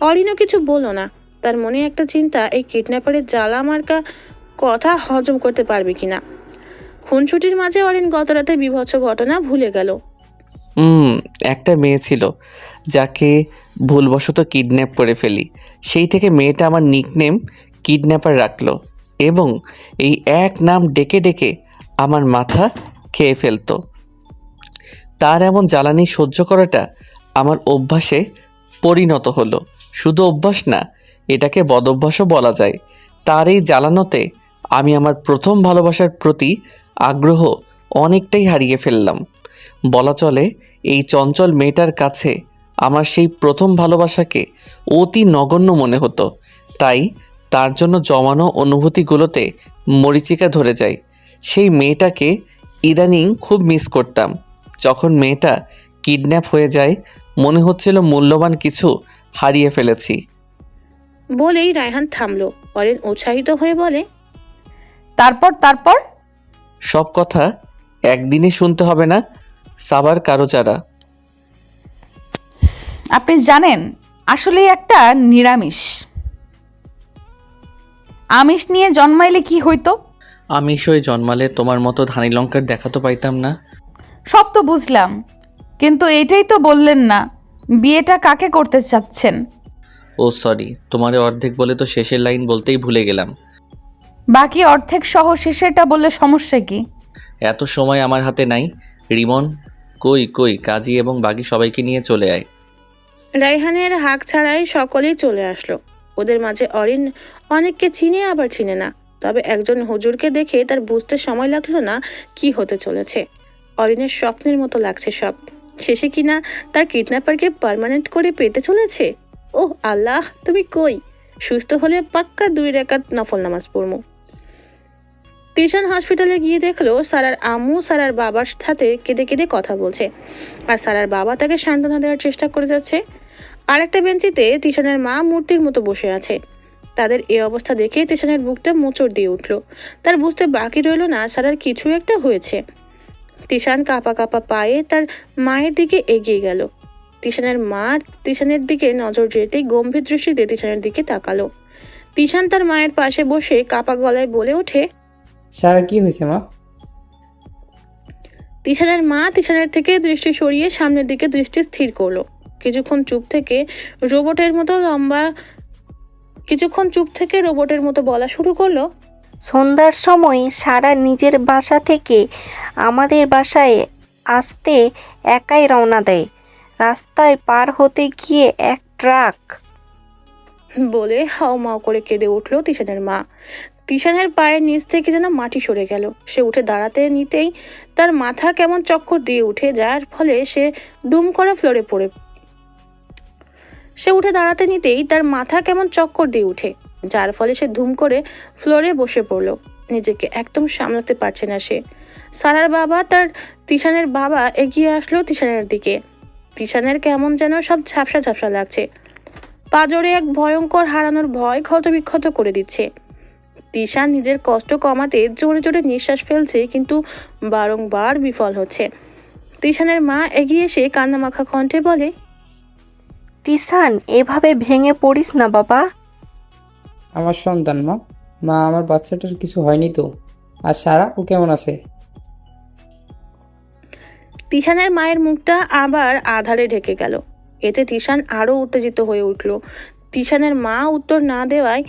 অরিনও কিছু বলল না। তার মনে একটা চিন্তা, এই কিডন্যাপারের জ্বালা মার্কা কথা হজম করতে পারবে কিনা। খুনসুটির মাঝে অরিন গত রাতে বীভৎস ঘটনা ভুলে গেল। একটা মেয়ে ছিল যাকে ভুলবশত কিডন্যাপ করে ফেলি। সেই থেকে মেয়েটা আমার নিকনেম কিডন্যাপার রাখলো এবং এই এক নাম ডেকে ডেকে আমার মাথা খেয়ে ফেলতো। তার এমন জ্বালানি সহ্য করাটা আমার অভ্যাসে পরিণত হলো। শুধু অভ্যাস না, এটাকে বদভ্যাসও বলা যায়। তার এই জ্বালানোতে আমি আমার প্রথম ভালোবাসার প্রতি আগ্রহ অনেকটাই হারিয়ে ফেললাম। বলা চলে এই চঞ্চল মেয়েটার কাছে আমার সেই প্রথম ভালোবাসাকে অতি নগণ্য মনে হতো। তাই তার জন্য জমানো অনুভূতিগুলোতে মরীচিকা ধরে যায়। সেই মেয়েটাকে ইদানিং খুব মিস করতাম। যখন মেয়েটা কিডন্যাপ হয়ে যায় মনে হচ্ছিল মূল্যবান কিছু হারিয়ে ফেলেছি। বলেই রায়হান থামলো। অরিন উৎসাহিত হয়ে বলে, তারপর সব কথা একদিনে শুনতে হবে না, সাবার কারো চারা। আপনি জানেন আসলে একটা নিরামিষ। আমিষ নিয়ে জন্মাইলে কি হইতো? আমি সই জন্মালে তোমার মতো ধানি লঙ্কার দেখা তো পাইতাম না। সব তো বুঝলাম, কিন্তু এটাই তো বললেন না বিয়েটা কাকে করতে চাচ্ছেন। ও সরি, তোমারে অর্ধেক বলে তো শেষের লাইন বলতেই ভুলে গেলাম। বাকি অর্ধেক সহ শেষেরটা বললে সমস্যা কি? এত সময় আমার হাতে নাই। রিমন কই কাজী এবং বাকি সবাইকে নিয়ে চলে আয়। রায়হানের হাঁক ছাড়াই সকলেই চলে আসলো। ওদের মাঝে অরিন অনেককে চিনে আবার চিনে না, তবে একজন হুজুরকে দেখে তার বুঝতে সময় লাগলো না কি হতে চলেছে। অরিনের স্বপ্নের মতো লাগছে সব। শেষে কিনা তার কিডন্যাপারকে পার্মানেন্ট করে পেতে চলেছে। ওহ আল্লাহ, তুমি কই? সুস্থ হলে পাক্কা 2 রাকাত নফল নামাজ পড়মু। তিশান হসপিটালে গিয়ে দেখলো সারার আম্মু সারার বাবার সাথে কেঁদে কেঁদে কথা বলছে, আর সারার বাবা তাকে সান্ত্বনা দেওয়ার চেষ্টা করে যাচ্ছে। আরেকটা বেঞ্চিতে তিশানের মা মূর্তির মতো বসে আছে। তাদের এই অবস্থা দেখে তিশানের বুকটা মোচড় দিয়ে উঠল। তার বুঝতে বাকি রইল না সারার কিছু একটা হয়েছে। তিশান কাঁপা কাঁপা পায়ে তার মায়ের দিকে এগিয়ে গেল। তিশানের মা তিশানের দিকে নজর যেতেই গম্ভীর দৃষ্টিতে তিশানের দিকে তাকালো। তিশান তার মায়ের পাশে বসে কাঁপা গলায় বলে ওঠে, সারা কি হয়েছে মা? তিশানের মা তিশানের থেকে দৃষ্টি সরিয়ে সামনের দিকে দৃষ্টি স্থির করলো। কিছুক্ষণ চুপ থেকে রোবটের মতো বলা শুরু করলো, সন্ধ্যার সময় সারা নিজের বাসা থেকে আমাদের বাসায় আসতে একাই রওনা দেয়। রাস্তায় পার হতে গিয়ে এক ট্রাক। বলে হাউমাউ করে কেঁদে উঠলো তিশানের মা। তিশানের পায়ের নিচ থেকে যেন মাটি সরে গেল। সে উঠে দাঁড়াতে নিতেই তার মাথা কেমন চক্কর দিয়ে উঠে, যার ফলে সে দুম করে ফ্লোরে পড়ে বসে পড়লো। নিজেকে একদম সামলাতে পারছে না সে। সারার বাবা তিশানের বাবা এগিয়ে আসলো তিশানের দিকে। তিশানের কেমন যেন সব ঝাপসা ঝাপসা লাগছে। পাজরে এক ভয়ঙ্কর হারানোর ভয় ক্ষতবিক্ষত করে দিচ্ছে। তিশান নিজের কষ্ট কমাতে জোরে জোরে নিঃশ্বাস ফেলছে, কিন্তু বারংবার বিফল হচ্ছে। তিশানের মা এগিয়ে এসে কান্নামাখা কণ্ঠে বলে, তিশান, এভাবে ভেঙে পড়িস না বাবা। আমার সন্তান মা, আমার বাচ্চাটার কিছু হয়নি তো? আর সারা, ও কেমন আছে? তিশানের মায়ের মুখটা আবার আধারে ঢেকে গেল। এতে তিশান আরো উত্তেজিত হয়ে উঠল। তিশানের মা উত্তর না দেওয়ায়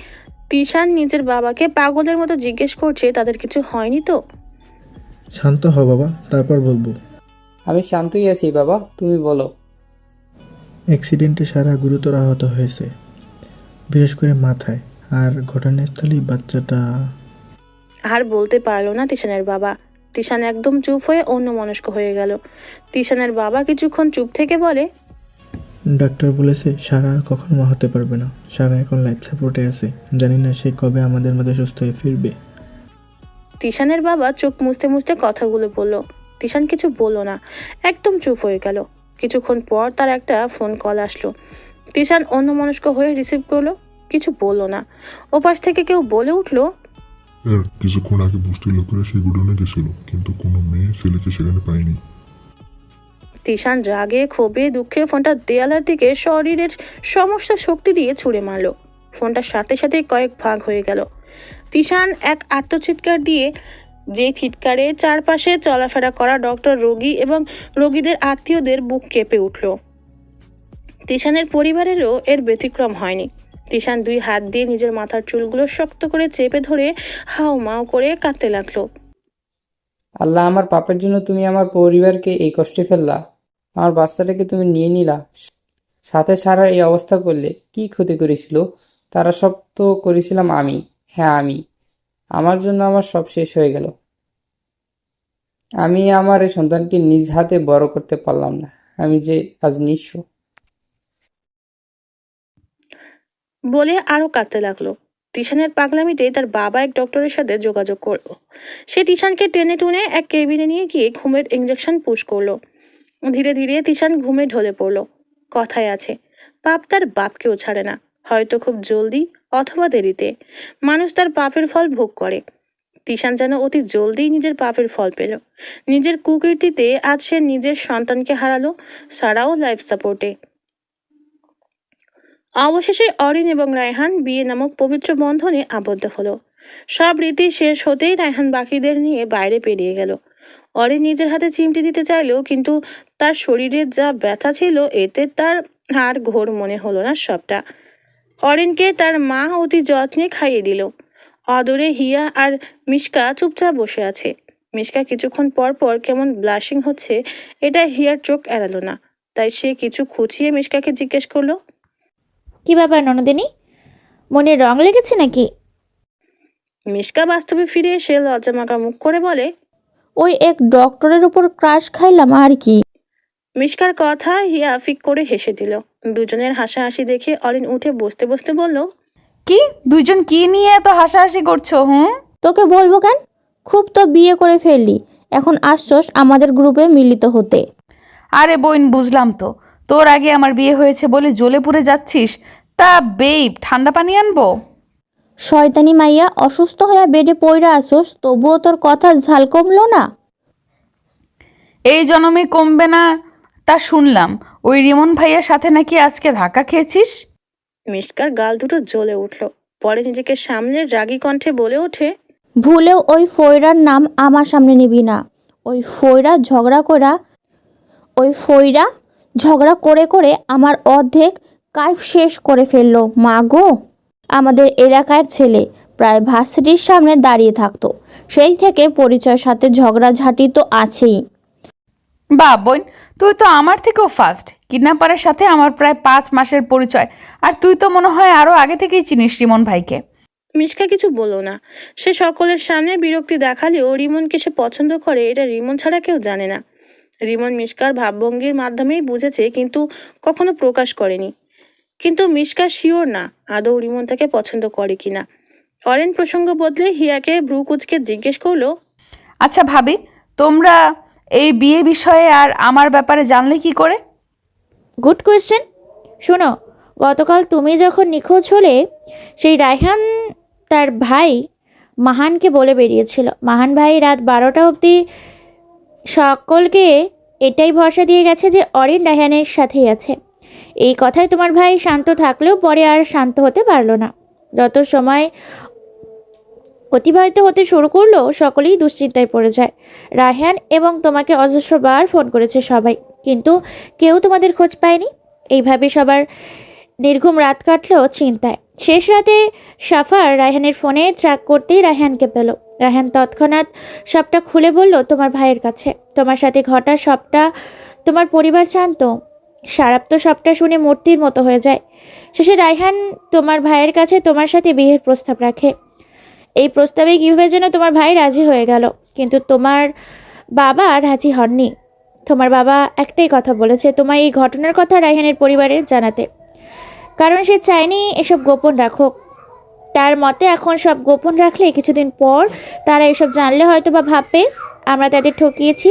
তিশান নিজের বাবাকে পাগলের মতো জিজ্ঞেস করছে, তাদের কিছু হয়নি তো? শান্ত হ বাবা, তারপর বলবো। আমি শান্তই আছি বাবা, তুমি বলো। অ্যাক্সিডেন্টে সারা গুরুতর আহত হয়েছে, বিশেষ করে মাথায়, আর ঘটনাস্থলেই বাচ্চাটা। আর বলতে পারলো না তিশানের বাবা। তিশান একদম চুপ হয়ে অন্যমনস্ক হয়ে গেল। তিশানের বাবা কিছুক্ষণ চুপ থেকে বলে, ডাক্তার বলেছে সারা আর কখনো মা হতে পারবে না। সারা এখন লাইফ সাপোর্টে আছে, জানি না সে কবে আমাদের মধ্যে সুস্থ হয়ে ফিরবে। তিশানের বাবা চোখ মুছতে মুছতে কথাগুলো বলল। তিশান কিছু বলল না, একদম চুপ হয়ে গেল। কিছুক্ষণ পর তার একটা ফোন কল আসলো। তিশান অন্যমনস্ক হয়ে রিসিভ করলো, কিছু বললো না। ওপাশ থেকে কেউ বলে উঠলো, এর কিছুক্ষণ আগে বস্তির লোকেরা সেই গোডাউনে গেছিল, কিন্তু কোনো মেয়ে ছেলেকে সেখানে পায়নি। তিশান রাগে ক্ষোভে দুঃখে ফোনটা দেয়ালের দিকে শরীরের সমস্ত শক্তি দিয়ে ছুঁড়ে মারলো। ফোনটা সাথে সাথে কয়েক ভাগ হয়ে গেল। তিশান এক আত্মচিৎকার দিয়ে, যে চিৎকারে চারপাশে চলাফেরা করা ডক্টর, রোগী এবং রোগীদের আত্মীয়দের বুক কেঁপে উঠল। তিশানের পরিবারেরও এর ব্যতিক্রম হয়নি। তিশান 2 হাত দিয়ে নিজের মাথার চুলগুলো শক্ত করে চেপে ধরে হাউমাউ করে কাঁদতে লাগলো। আল্লাহ, আমার পাপের জন্য তুমি আমার পরিবারকে এই কষ্টে ফেললা। আমার বাচ্চাটাকে তুমি নিয়ে নিলা, সাথে সারার এই অবস্থা করলে। কি ক্ষতি করেছিল তারা? সব তো করেছিলাম আমি। হ্যাঁ, আমি। আমার জন্য আমার সব শেষ হয়ে গেল। আমি আমার এই সন্তানকে নিজ হাতে বড় করতে পারলাম না। আমি যে আজ নিঃস্ব। বলে আরো কাঁদতে লাগলো। তিশানের পাগলামিতে তার বাবা এক ডক্টরের সাথে যোগাযোগ করলো। সে তিশানকে টেনে টুনে এক কেবিনে নিয়ে গিয়ে ঘুমের ইঞ্জেকশন পুশ করলো। ধীরে ধীরে তিশান ঘুমে ঢলে পড়লো। কথায় আছে, পাপ তার বাপকেও ছাড়ে না। হয়তো খুব জলদি অথবা দেরিতে মানুষ তার পাপের ফল ভোগ করে। তিশান যেন অতি জলদি নিজের পাপের ফল পেল। নিজের কুকীর্তিতে আজ সে নিজের সন্তানকে হারালো, সারাও লাইফ সাপোর্টে। অবশেষে অরিন এবং রায়হান বিয়ে নামক পবিত্র বন্ধনে আবদ্ধ হলো। সব রীতি শেষ হতেই রায়হান বাকিদের নিয়ে বাইরে পেরিয়ে গেল। অরিন নিজের হাতে চিমটি দিতে চাইলেও কিন্তু তার শরীরে যা ব্যথা ছিল এতে তার আর ঘোর মনে হলো না সবটা। অরিনকে তার মা অতি যত্নে খাইয়ে দিল। অদরে হিয়া আর মিশকা চুপচাপ বসে আছে। মিশকা কিছুক্ষণ পর পর কেমন ব্লাশিং হচ্ছে, এটা হিয়ার চোখ এড়ালো না। তাই সে কিছু খুঁচিয়ে মিশকাকে জিজ্ঞেস করলো, কি ব্যাপার ননদিনী, মনে রং লেগেছে নাকি? মিশকা বাস্তবে ফিরে এসে লজ্জামাখা মুখ করে বলে, ওই এক ডক্টরের উপর ক্রাশ খাইলাম আর কি। মিশকার কথা হিয়া ফিক করে হেসে দিল। দুজনের হাসাহাসি দেখে অরিন উঠে বসতে বসতে বলল, কি দুইজন কি নিয়ে এত হাসাহাসি করছো? তোকে বলবো কেন, খুব তো বিয়ে করে ফেললি, এখন আসছস আমাদের গ্রুপে মিলিত হতে। আরে বোন, বুঝলাম তো, তোর আগে আমার বিয়ে হয়েছে বলে জ্বলে পুড়ে যাচ্ছিস। তা বেব, ঠান্ডা পানি আনবো? শয়তানি মাইয়া, অসুস্থ হয়ে বেডে পইরা আসোস, তবুও তোর কথা ঝাল কমলো না। এই জন্মে কমবে না তা শুনলাম। ওই রিমন ভাইয়ার সাথে নাকি আজকে ধাক্কা খেয়েছিস? মিশকার গাল দুটো জ্বলে উঠল। পরে নিজেকে সামলে রাগী কণ্ঠে বলে ওঠে, ভুলেও ওই ফয়রার নাম আমার সামনে নিবি না। ওই ফয়রা ঝগড়া করে করে আমার অর্ধেক কাইফ শেষ করে ফেললো। মা গো, আমাদের এলাকার ছেলে প্রায় ভার্সিটির সামনে দাঁড়িয়ে থাকতো, সেই থেকে পরিচয়ের সাথে ঝগড়াঝাটি তো আছেই। বা বোন, তুই তো আমার থেকেও ফাস্ট। কিডন্যাপারের সাথে আমার প্রায় 5 মাসের পরিচয়, আর তুই তো মনে হয় আরো আগে থেকেই চিনিস রিমন ভাইকে। মিশকা কিছু বলল না। সে সকলের সামনে বিরক্তি দেখালেও রিমনকে সে পছন্দ করে এটা রিমন ছাড়া কেউ জানে না। রিমন মিশকার ভাবভঙ্গির মাধ্যমেই বুঝেছে, কিন্তু কখনো প্রকাশ করেনি। কিন্তু মিশকা শিওর না আদৌ রিমন তাকে পছন্দ করে কিনা। অরেন প্রসঙ্গ বদলে হিয়াকে ভ্রু কুচকে জিজ্ঞেস করলো, আচ্ছা ভাবি, তোমরা এই বিয়ে বিষয়ে আর আমার ব্যাপারে জানলে কি করে? Good question. শোনো, গতকাল তুমি যখন নিখোঁজ হলে, সেই রায়হান তার ভাই মাহানকে বলে বেরিয়েছিল। মাহান ভাই রাত 12টা অবধি সকলকে এটাই ভরসা দিয়ে গেছে যে অরিন রায়হানের সাথেই আছে। এই কথায় তোমার ভাই শান্ত থাকলেও পরে আর শান্ত হতে পারলো না। যত সময় অতিবাহিত হতে শুরু করলো, সকলেই দুশ্চিন্তায় পড়ে যায়। রায়হান এবং তোমাকে অজস্রবার ফোন করেছে সবাই, কিন্তু কেউ তোমাদের খোঁজ পায়নি। এইভাবে সবার নির্ঘুম রাত কাটলো চিন্তায়। শেষ রাতে সাফার রায়হানের ফোনে ট্র্যাক করতেই রায়হানকে পেল। রায়হান তৎক্ষণাৎ সবটা খুলে বলল তোমার ভাইয়ের কাছে। তোমার সাথে ঘটা সবটা তোমার পরিবার জানতো। সারাপ তো সবটা শুনে মূর্তির মতো হয়ে যায়। শেষে রায়হান তোমার ভাইয়ের কাছে তোমার সাথে বিয়ের প্রস্তাব রাখে। এই প্রস্তাবে কীভাবে যেন তোমার ভাই রাজি হয়ে গেল, কিন্তু তোমার বাবা রাজি হননি। তোমার বাবা একটাই কথা বলেছে, তোমার এই ঘটনার কথা রায়হানের পরিবারের জানাতে, কারণ সে চায়নি এসব গোপন রাখুক। তার মতে এখন সব গোপন রাখলে কিছুদিন পর তারা এসব জানলে হয়তো বা ভাববে আমরা তাদের ঠকিয়েছি।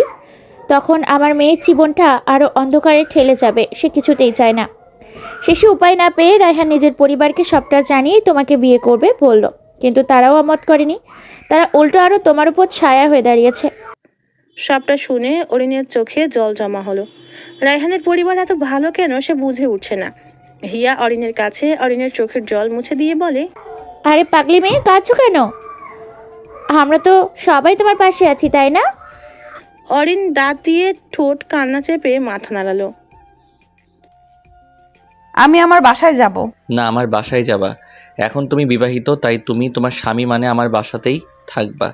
তখন আমার মেয়ের জীবনটা আরও অন্ধকারে ঠেলে যাবে, সে কিছুতেই চায় না। শেষে উপায় না পেয়ে রায়হান নিজের পরিবারকে সবটা জানিয়ে তোমাকে বিয়ে করবে বলল, কিন্তু তারাও আমত করেনি। তারা উল্টো আরও তোমার উপর ছায়া হয়ে দাঁড়িয়েছে। সবটা শুনে অরিনের চোখে জল জমা হলো। রায়হানের পরিবার এত ভালো কেন সে বুঝে উঠছে না। হিয়া অরিনের কাছে অরিনের চোখের জল মুছে দিয়ে বলে, আরে পাগলি মেয়ে, কাঁদছো কেন? আমরা তো সবাই তোমার পাশে আছি, তাই না? অরিন দাঁত দিয়ে ঠোঁট কান্না চেপে মাথা নাড়ালো। আমি আমার বাসায় যাব। না, আমার বাসায় যাবা। এখন তুমি বিবাহিত, তাই তুমি তোমার স্বামী মানে আমার বাসাতেই থাকবা।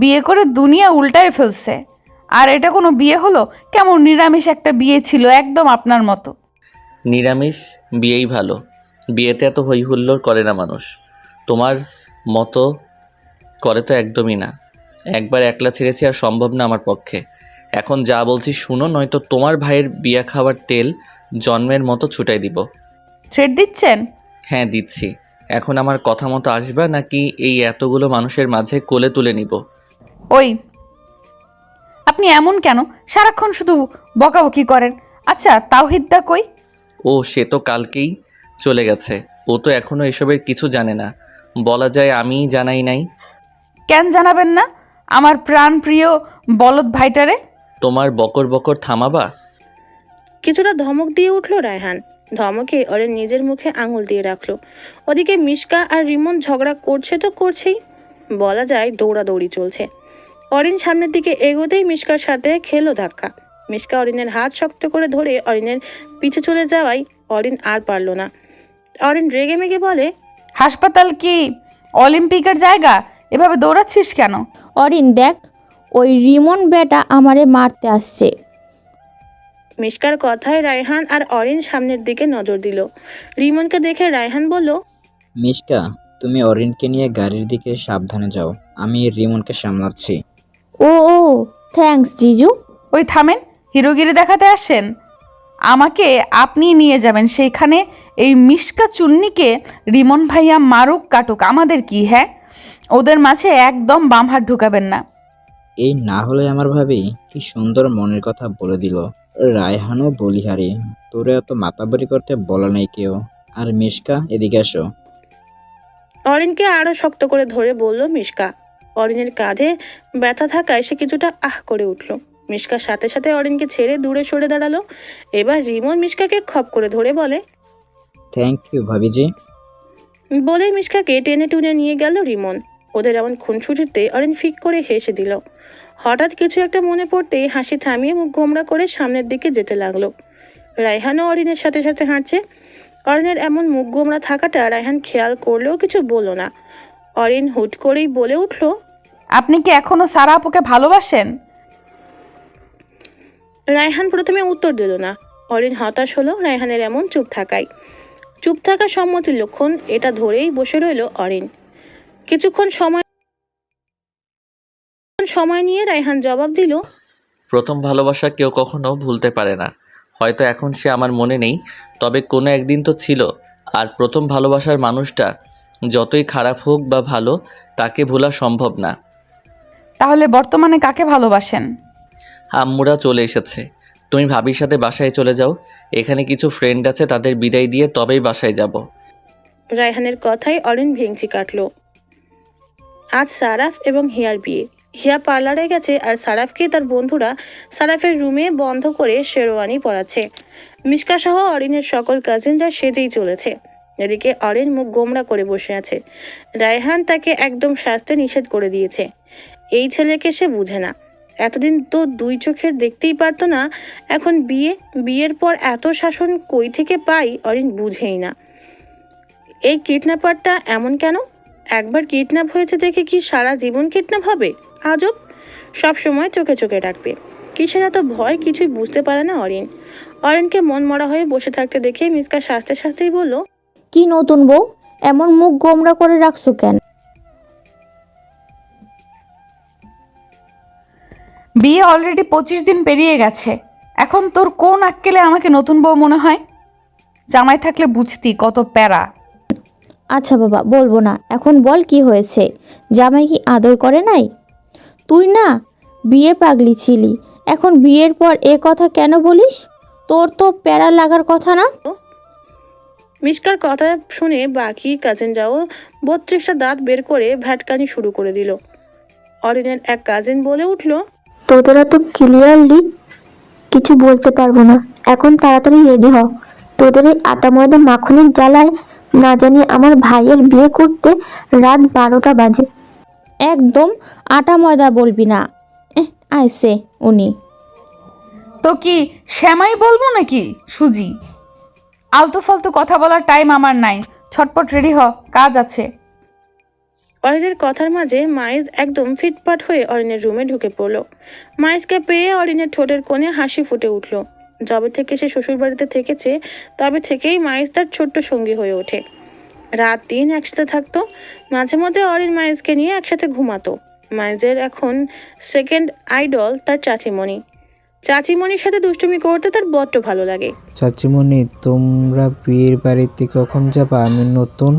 বিয়ে করে দুনিয়া উল্টায় ফেলছে। আর এটা কোনো বিয়ে হলো? কেমন নিরামিষ একটা বিয়ে ছিল, একদম আপনার মতো। নিরামিষ বিয়েই ভালো। বিয়েতে এত হই হুল্লোড় করে না মানুষ। তোমার মতো করে তো একদমই না। একবার একলা ছেড়েছি, আর সম্ভব না আমার পক্ষে। এখন যা বলছি শুনো, নয়তো তোমার ভাইয়ের বিয়া খাওয়ার তেল জন্মের মতো ছুটাই দিব। থ্রেট দিচ্ছেন? হ্যাঁ দিচ্ছি। এখন আমার কথা মতো আসবা, নাকি এই এতগুলো মানুষের মাঝে কোলে তুলে নিব? ওই, আপনি এমন কেন? সারাক্ষণ শুধু বকাবকি করেন। আচ্ছা, তাওহিদদা কই? ও, সে তো কালকেই চলে গেছে। ও তো এখনও এসবের কিছু জানে না। বলা যায় আমিই জানাই নাই। কেন জানাবেন না আমার প্রাণ প্রিয় বলদ ভাইটারে? তোমার বকর বকর থামাবা? কিছুটা ধমক দিয়ে উঠল রায়হান। ধমকে অরিন নিজের মুখে আঙুল দিয়ে রাখলো। ওদিকে মিশকা আর রিমন ঝগড়া করছে তো করছেই, বলা যায় দৌড়াদৌড়ি চলছে। অরিন সামনের দিকে এগোতেই মিশকার সাথে খেলো ধাক্কা। মিশকা অরিনের হাত শক্ত করে ধরে অরিনের পিছে চলে যাওয়ায় অরিন আর পারল না। অরিন রেগে মেগে বলে, হাসপাতাল কি অলিম্পিকের জায়গা? এভাবে দৌড়াচ্ছিস কেন? অরিন দেখ, ওই রিমন বেটা আমারে মারতে আসছে। মিশকার কথায় রায়হান আর অরিন সামনের দিকে নজর দিল। রিমনকে দেখে রায়হান বলল, মিশকা, তুমি অরিনকে নিয়ে গাড়ির দিকে সাবধানে যাও, আমি রিমনকে সামলাচ্ছি। ও থ্যাঙ্কস জিজু। ওই থামেন, হিরোগিরি দেখাতে আসেন? আমাকে আপনি নিয়ে যাবেন সেইখানে? এই মিশকা চুন্নিকে রিমন ভাইয়া মারুক কাটুক, আমাদের কি? হ্যাঁ, ওদের মাঝে একদম বাম হাত ঢুকাবেন না। এই না হলে আমার ভাবি কি সুন্দর মনের কথা বলে দিল। রায়হানও বলিহারি, তোরে এত মাতাবারি করতে বলা নাই কেউ। আর মিশকা, এদিকে আসো। অরিনকে আরো শক্ত করে ধরে বলল মিশকা। অরিনের কাঁধে ব্যথা থাকায় সে কিছুটা আহ করে উঠল। মিশকার সাথে সাথে অরিনকে ছেড়ে দূরে সরে দাঁড়ালো। এবার রিমন মিশকাকে খপ করে ধরে বলে, থ্যাংক ইউ ভাবিজি। বলে মিশকাকে টেনে টুনে নিয়ে গেল রিমন। ওদের এমন খুনসুটিতে অরিন ফিক করে হেসে দিল। হঠাৎ কিছু একটা মনে পড়তেই হাসি থামিয়ে মুখ গোমড়া করে সামনের দিকে যেতে লাগলো। রায়হানও অরিনের সাথে সাথে হাঁটছে। অরিনের এমন মুখ গোমড়া থাকাটা রায়হান খেয়াল করলেও কিছু বলল না। অরিন হুট করেই বলে উঠল, আপনি কি এখনো সারা আপুকে ভালোবাসেন? রায়হান প্রথমে উত্তর দিল না। অরিন হতাশ হলো রায়হানের এমন চুপ থাকায়। চুপ থাকা সম্মতির লক্ষণ, এটা ধরেই বসে রইল অরিন। কিছুক্ষণ সময় নিয়ে রায়হান জবাব দিল, প্রথম ভালোবাসা কেউ কখনো ভুলতে পারে না। হয়তো এখন সে আমার মনে নেই, তবে কোনো একদিন তো ছিল। আর প্রথম ভালোবাসার মানুষটা যতই খারাপ হোক বা ভালো, তাকে ভোলা সম্ভব না। তাহলে বর্তমানে কাকে ভালোবাসেন? আম্মুরা চলে এসেছে। তুমি ভাবির সাথে বাসায় চলে যাও। এখানে কিছু ফ্রেন্ড আছে, তাদের বিদায় দিয়ে তবেই বাসায় যাব। রায়হানের কথায় অরিন ভেঙচি কাটল। আজ সারাফ এবং হিয়ার বিয়ে। হিয়া পার্লারে গেছে আর সারাফকে তার বন্ধুরা সারাফের রুমে বন্ধ করে শেরওয়ানি পরাচ্ছে। মিশকা সহ অরিনের সকল কাজিনরা সেজেই চলেছে। এদিকে অরিন মুখ গোমড়া করে বসে আছে। রায়হান তাকে একদম সাজতে নিষেধ করে দিয়েছে। এই ছেলেকে সে বুঝে না। এতদিন তো দুই চোখে দেখতেই পারতো না, এখন বিয়ের পর এত শাসন কই থেকে পাই অরিন বুঝেই না। এই কিডন্যাপারটা এমন কেন? একবার কিডন্যাপ হয়েছে দেখে কি সারা জীবন কিডন্যাপ হবে? আজব, সব সময় চোখে চোখে রাখবে। কিসের এত ভয় কিছুই বুঝতে পারে না অরিন। অরিনকে মন মরা হয়ে বসে থাকতে দেখে মিশকা সাজতে সাজতেই বলল, কি নতুন বউ, এমন মুখ গোমড়া করে রাখছো কেন? বিয়ে অলরেডি 25 দিন পেরিয়ে গেছে। এখন তোর কোন আক্কেলে আমাকে নতুন বউ মনে হয়? জামাই থাকলে বুঝতি কত প্যারা। আচ্ছা বাবা, বলবো না। এখন বল কি হয়েছে? জামাই কি আদর করে নাই? তুই না বিয়ে পাগলি ছিলি, এখন বিয়ের পর এ কথা কেন বলিস? তোর তো প্যারা লাগার কথা না। মিশকার কথা শুনে বাকি কাজিনরাও 32টা দাঁত বের করে ভ্যাটকানি শুরু করে দিল। অরিনের এক কাজিন বলে উঠল, তোদেরা তো ক্লিয়ারলি কিছু বলতে পারবো না, এখন তাড়াতাড়ি রেডি হ। তোদের এই আটা ময়দা মাখনের জ্বালায় না জানি আমার ভাইয়ের বিয়ে করতে রাত 12টা বাজে। একদম আটা ময়দা বলবি না। আইসে উনি। তো কি শ্যামাই বলবো নাকি সুজি? আলতু ফালতু কথা বলার টাইম আমার নাই, ছটপট রেডি হ, কাজ আছে। অরিনের কথার মাঝে মাইজ একদম ফিটফাট হয়ে অরিনের রুমে ঢুকে পড়ল। মাইজকে পেয়ে অরিনের ঠোঁটের কোণে হাসি ফুটে উঠল। যবে থেকে সে শ্বশুরবাড়িতে থেকেছে তবে থেকেই মাইজ তার ছোট্ট সঙ্গী হয়ে ওঠে। রাত দিন একসাথে থাকতো। মাঝে মধ্যে অরিন মাইজকে নিয়ে একসাথে ঘুমাতো। মাইজের এখন সেকেন্ড আইডল তার চাচিমণি। চাচিমণির সাথে দুষ্টুমি করতে তার বড্ড ভালো লাগে। চাচিমণি, তোমরা বিয়ের বাড়িতে কখন যাবা? আমি নতুন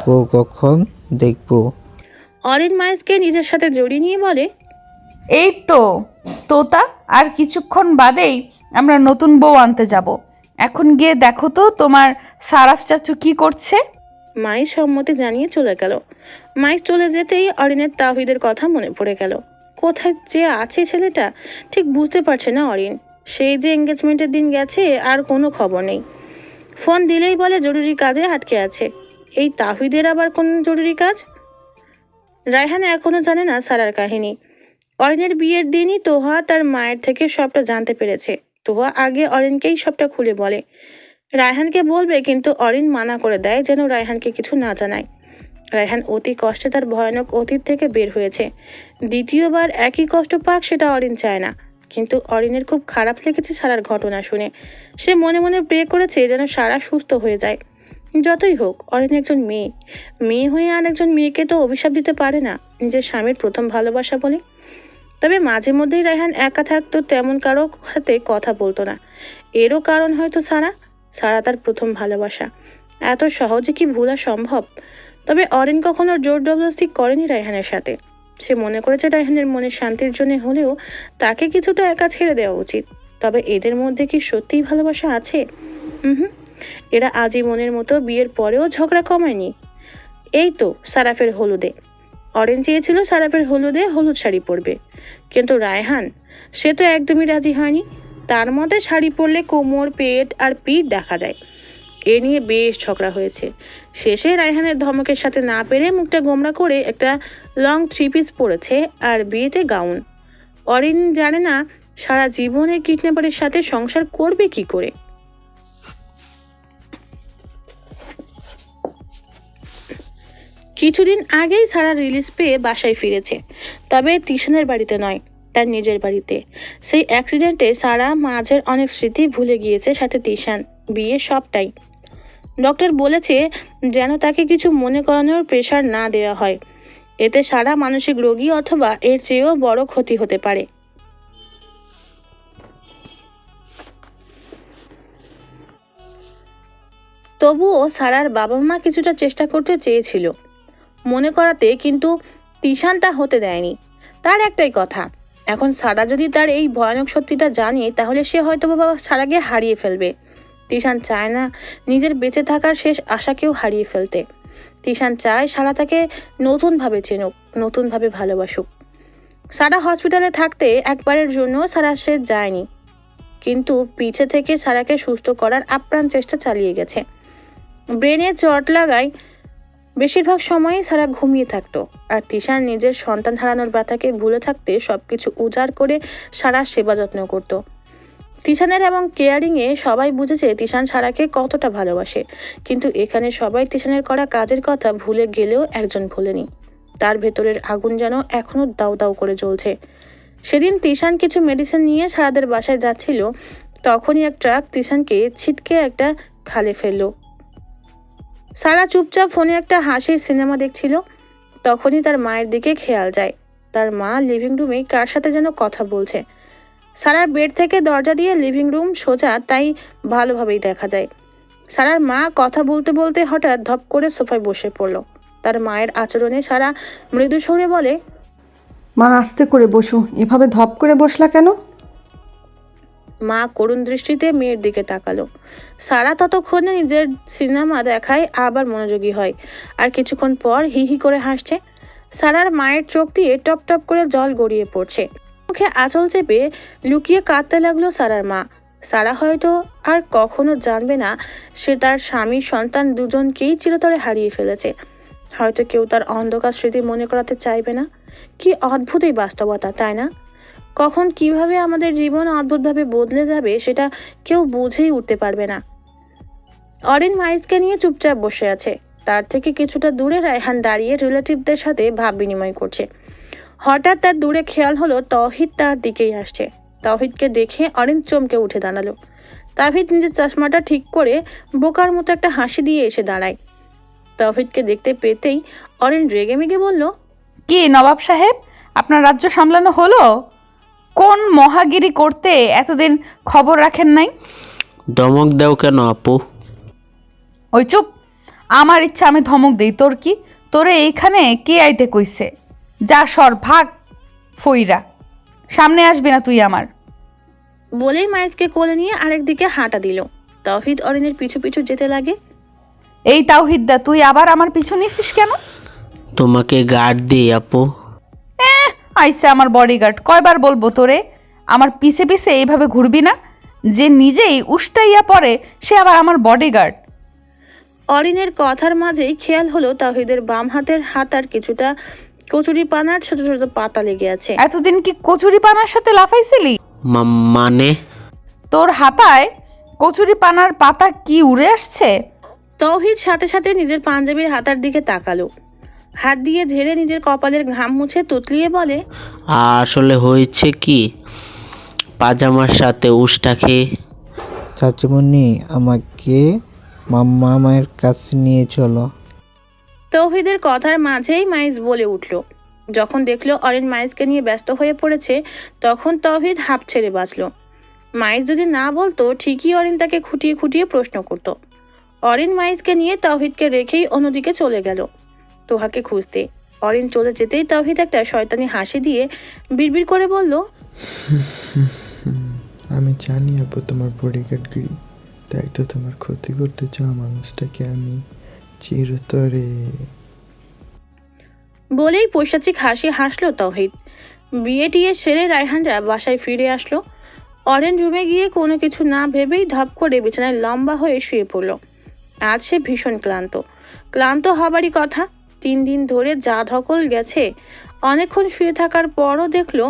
বউ কখন দেখবো? অরিন মাইজকে নিজের সাথে জড়িয়ে নিয়ে বলে, এই তো তোতা, আর কিছুক্ষণ বাদেই আমরা নতুন বউ আনতে যাব। এখন গিয়ে দেখো তো তোমার সারাফ চাচু কি করছে। মাইজ সম্মতি জানিয়ে চলে গেল। মাইজ চলে যেতেই অরিনের তাহিদের কথা মনে পড়ে গেল। কোথায় যে আছে ছেলেটা ঠিক বুঝতে পারছে না অরিন। সেই যে এঙ্গেজমেন্টের দিন গেছে আর কোনো খবর নেই। ফোন দিলেই বলে জরুরি কাজে আটকে আছে। এই তাহিদের আবার কোন জরুরি কাজ? রায়হান এখনো জানে না সারার কাহিনী। অরিনের বিয়ের দিনই তোহা তার মায়ের থেকে সবটা জানতে পেরেছে। তোহা আগে অরিনকেই সবটা খুলে বলে। রায়হানকে বলবে, কিন্তু অরিন মানা করে দেয় যেন রায়হানকে কিছু না জানায়। রায়হান অতি কষ্টে তার ভয়ানক অতীত থেকে বের হয়েছে। দ্বিতীয়বার একই কষ্ট পাক সেটা অরিন চায় না। কিন্তু অরিনের খুব খারাপ লেগেছে সারার ঘটনা শুনে। সে মনে মনে প্রে করেছে যেন সারা সুস্থ হয়ে যায়। যতই হোক, অরিন একজন মেয়ে। মেয়ে হয়ে আর একজন মেয়েকে তো অভিশাপ দিতে পারে না নিজের স্বামীর প্রথম ভালোবাসা বলে। তবে মাঝে মধ্যেই রায়হান একা থাকতো, তেমন কারো সাথে কথা বলতো না। এরও কারণ হয়তো সারা তার প্রথম ভালোবাসা। এত সহজে কি ভোলা সম্ভব? তবে অরিন কখনো জোর জবরদস্তি করেনি রায়হানের সাথে। সে মনে করেছে রায়হানের মনের শান্তির জন্য হলেও তাকে কিছুটা একা ছেড়ে দেওয়া উচিত। তবে এদের মধ্যে কি সত্যিই ভালোবাসা আছে? এরা আজীবনের মতো বিয়ের পরেও ঝগড়া কমায়নি। এই তো সারাফের হলুদে। অরিন চেয়েছিল সারাফের হলুদে হলুদ শাড়ি পরবে, কিন্তু রায়হান সে তো একদমই রাজি হয়নি। তার মতে শাড়ি পরলে কোমর, পেট আর পিঠ দেখা যায়। এ নিয়ে বেশ ঝগড়া হয়েছে। শেষে রায়হানের ধমকের সাথে না পেরে মুখটা গোমরা করে একটা লং 3 পিস পরেছে আর বিয়েতে গাউন। অরিন জানে না সারা জীবনে কিডন্যাপারের সাথে সংসার করবে কি করে। কিছুদিন আগেই সারা রিলিজ পেয়ে বাসায় ফিরেছে। তবে তিশানের বাড়িতে নয়, তার নিজের বাড়িতে। সেই অ্যাক্সিডেন্টে সারা মাঝের অনেক স্মৃতি ভুলে গিয়েছে, সাথে তিশান, বিয়ে, সবটাই। ডক্টর বলেছে যেন তাকে কিছু মনে করানোর প্রেশার না দেওয়া হয়। এতে সারা মানসিক রোগী অথবা এর চেয়েও বড় ক্ষতি হতে পারে। তবুও সারার বাবা মা কিছুটা চেষ্টা করতে চেয়েছিল মনে করাতে, কিন্তু তিশান তা হতে দেয়নি। তার একটাই কথা, এখন সারা যদি তার এই ভয়ানক সত্যিটা জানে তাহলে সে হয়তো বাবা সারাকে হারিয়ে ফেলবে। তিশান চায় না নিজের বেঁচে থাকার শেষ আশাকেও হারিয়ে ফেলতে। তিশান চায় সারা তাকে নতুনভাবে চেনুক, নতুনভাবে ভালোবাসুক। সারা হসপিটালে থাকতে একবারের জন্য সারা সে যায়নি, কিন্তু পিছে থেকে সারাকে সুস্থ করার আপ্রাণ চেষ্টা চালিয়ে গেছে। ব্রেনে চট লাগায় বেশিরভাগ সময়ই সারা ঘুমিয়ে থাকতো, আর তিশান নিজের সন্তান হারানোর ব্যথাকে ভুলে থাকতে সবকিছু উজাড় করে সারা সেবা যত্ন করত। তিশানের এবং কেয়ারিংয়ে সবাই বুঝেছে তিশান সারাকে কতটা ভালোবাসে, কিন্তু এখানে সবাই তিশানের করা কাজের কথা ভুলে গেলেও একজন ভুলেনি। তার ভেতরের আগুন যেন এখনও দাউ দাউ করে জ্বলছে। সেদিন তিশান কিছু মেডিসিন নিয়ে সারাদের বাসায় যাচ্ছিল, তখনই এক ট্রাক তিশানকে ছিটকে একটা খালে ফেললো। সারা চুপচাপ ফোনে একটা হাসির সিনেমা দেখছিল। তখনই তার মায়ের দিকে খেয়াল যায়। তার মা লিভিং রুমে কার সাথে যেন কথা বলছে। সারার বেড থেকে দরজা দিয়ে লিভিং রুম সোজা, তাই ভালোভাবেই দেখা যায়। সারার মা কথা বলতে বলতে হঠাৎ ধপ করে সোফায় বসে পড়ল। তার মায়ের আচরণে সারা মৃদু স্বরে বলে, মা আস্তে করে বসো, এভাবে ধপ করে বসলা কেন? মা করুণ দৃষ্টিতে মেয়ের দিকে তাকালো। সারা ততক্ষণে নিজের সিনেমা দেখায় আবার মনোযোগী হয়, আর কিছুক্ষণ পর হি হি করে হাসছে। সারার মায়ের চোখ দিয়ে টপ টপ করে জল গড়িয়ে পড়ছে। মুখে আঁচল চেপে লুকিয়ে কাঁদতে লাগলো সারার মা। সারা হয়তো আর কখনো জানবে না সে তার স্বামী সন্তান দুজনকেই চিরতরে হারিয়ে ফেলেছে। হয়তো কেউ তার অন্ধকার স্মৃতি মনে করাতে চাইবে না। কি অদ্ভুত এই বাস্তবতা, তাই না? কখন কিভাবে আমাদের জীবন অদ্ভুতভাবে বদলে যাবে সেটা কেউ বুঝেই উঠতে পারবে না। অরিন মাইজকে নিয়ে চুপচাপ বসে আছে। তার থেকে কিছুটা দূরে রায়হান দাঁড়িয়ে রিলেটিভদের সাথে ভাব বিনিময় করছে। হঠাৎ তার দূরে খেয়াল হলো তৌহিদ তার দিকেই আসছে। তৌহিদকে দেখে অরিন চমকে উঠে দাঁড়ালো। তৌহিদ নিজের চশমাটা ঠিক করে বোকার মতো একটা হাসি দিয়ে এসে দাঁড়ায়। তৌহিদকে দেখতে পেতেই অরিন রেগে মেগে বলল, কি নবাব সাহেব, আপনার রাজ্য সামলানো হলো? কোন মহাগিরি করতে এতদিন খবর রাখেন নাই? ধমক দাও কেন আপু? ওই চুপ, আমার ইচ্ছা আমি ধমক দেই। তোর কি? তোরে এইখানে কে আইতে কইছে? যা সর, ভাগ ফইরা, সামনে আসবি না তুই আমার। বলেই মাইজকে কোলে নিয়ে আরেকদিকে হাঁটা দিল। তৌহিদ অরিনের পিছু পিছু যেতে লাগে। এই তাওহিদদা, তুই আবার আমার পিছু নিছিস কেন? তোমাকে গার্ড দিই আপু। আইসে আমার বডিগার্ড। কয়বার বলবো তোরে আমার পিছে পিছে এইভাবে ঘুরবি না? যে নিজেই উষ্টাইয়া পড়ে সে আবার আমার বডিগার্ড। অরিনের কথার মাঝেই খেয়াল হলো তাওহিদের বাম হাতের হাতার কিছুটা কচুরি পানার ছোট ছোট পাতা লেগে আছে। এতদিন কি কচুরি পানার সাথে লাফাইছিলি? মানে? তোর হাতায় কচুরি পানার পাতা কি উড়ে আসছে? তৌহিদ সাথে সাথে নিজের পাঞ্জাবির হাতার দিকে তাকালো। হাত দিয়ে ঝেড়ে নিজের কপালের ঘাম মুছে তুতলিয়ে বলে, আসলে হয়েছে কি, পাজামার সাথে উষ্টা খেয়ে। চাচিমণি, আমাকে মাম্মা মায়ের কাছে নিয়ে চলো। তৌহিদের কথার মাঝেই মাইজ বলে উঠল। যখন দেখলো অরিন মাইজকে নিয়ে ব্যস্ত হয়ে পড়েছে, তখন তৌহিদ হাঁপ ছেড়ে বাঁচল। মাইজ যদি না বলতো ঠিকই অরিন তাকে খুঁটিয়ে খুঁটিয়ে প্রশ্ন করত। অরিন মাইজকে নিয়ে তৌহিদকে রেখেই অন্যদিকে চলে গেল তোহাকে খুঁজতে। অরিন চলে যেতেই তৌহিদ একটা শয়তানি হাসি দিয়ে বিড়বিড় করে বলল, আমি জানি আপু তোমার বডিগার্ডগিরি, তাই তো তোমার ক্ষতি করতে চাওয়া মানুষটাকে আমি চিরতরে। বলেই পৈশাচিক হাসি হাসলো তৌহিদ। বিয়ে টিয়ে সেরে রায়হানরা বাসায় ফিরে আসলো। অরিন রুমে গিয়ে কোনো কিছু না ভেবেই ধপ করে বিছানায় লম্বা হয়ে শুয়ে পড়ল। আজ সে ভীষণ ক্লান্ত হবারই কথা। 3 দিন ধরে যা ধকল গেছে। অনেকক্ষণ শুয়ে থাকার পরও দেখলো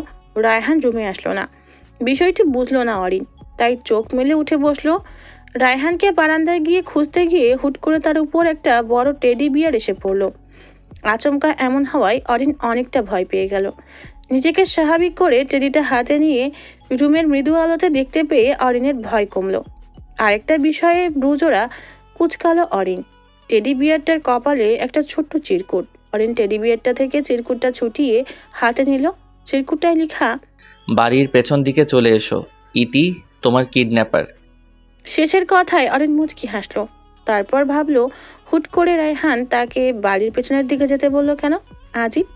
রায়হান রুমে আসলো না। বিষয়টি বুঝলো না অরিন, তাই চোখ মেলে উঠে বসলো। রায়হানকে বারান্দায় গিয়ে খুঁজতে গিয়ে হুট করে তার উপর একটা বড় টেডি বিয়ার এসে পড়লো। আচমকা এমন হওয়ায় অরিন অনেকটা ভয় পেয়ে গেল। নিজেকে স্বাভাবিক করে টেডিটা হাতে নিয়ে রুমের মৃদু আলোতে দেখতে পেয়ে অরিনের ভয় কমলো। আরেকটা বিষয়ে ব্রুজোড়া কুচকালো অরিন। টেডি বিয়ারটার কপালে একটা ছোট্ট চিরকুট। অরিন টেডি বিয়ারটা থেকে চিরকুটটা ছুটিয়ে হাতে নিল। চিরকুটটায় লেখা, বাড়ির পেছন দিকে চলে এসো, ইতি তোমার কিডন্যাপার। শেষের কথায় অরিন মুচকি হাসলো। তারপর ভাবলো, হুট করে রায়হান তাকে বাড়ির পেছনের দিকে যেতে বললো কেন? আজীব।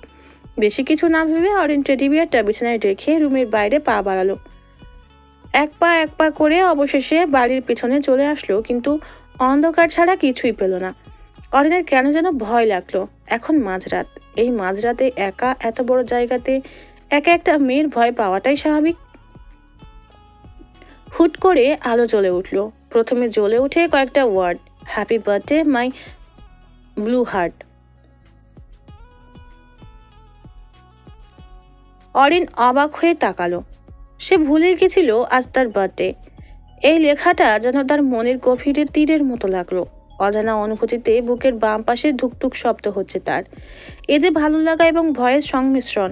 বেশি কিছু না ভেবে অরিন টেডি বিয়ারটা বিছানায় রেখে রুমের বাইরে পা বাড়ালো। এক পা করে অবশেষে বাড়ির পেছনে চলে আসলো, কিন্তু অন্ধকার ছাড়া কিছুই পেল না। অরিনের কেন যেন ভয় লাগলো। এখন মাঝরাত, এই মাঝরাতে একা এত বড় জায়গাতে একা একটা মেয়ের ভয় পাওয়াটাই স্বাভাবিক। হুট করে আলো জ্বলে উঠলো। প্রথমে জ্বলে উঠে কয়েকটা word, happy birthday my blue heart. Orin অবাক হয়ে তাকালো। সে ভুলে গেছিল আজ তার বার্থডে। এই লেখাটা যেন তার মনের গভীরে তীরের মতো লাগলো। অজানা অনুভূতিতে বুকের বাম পাশে ধুকধুক শব্দ হচ্ছে তার। এ যে ভালো লাগা এবং ভয়ের সংমিশ্রণ।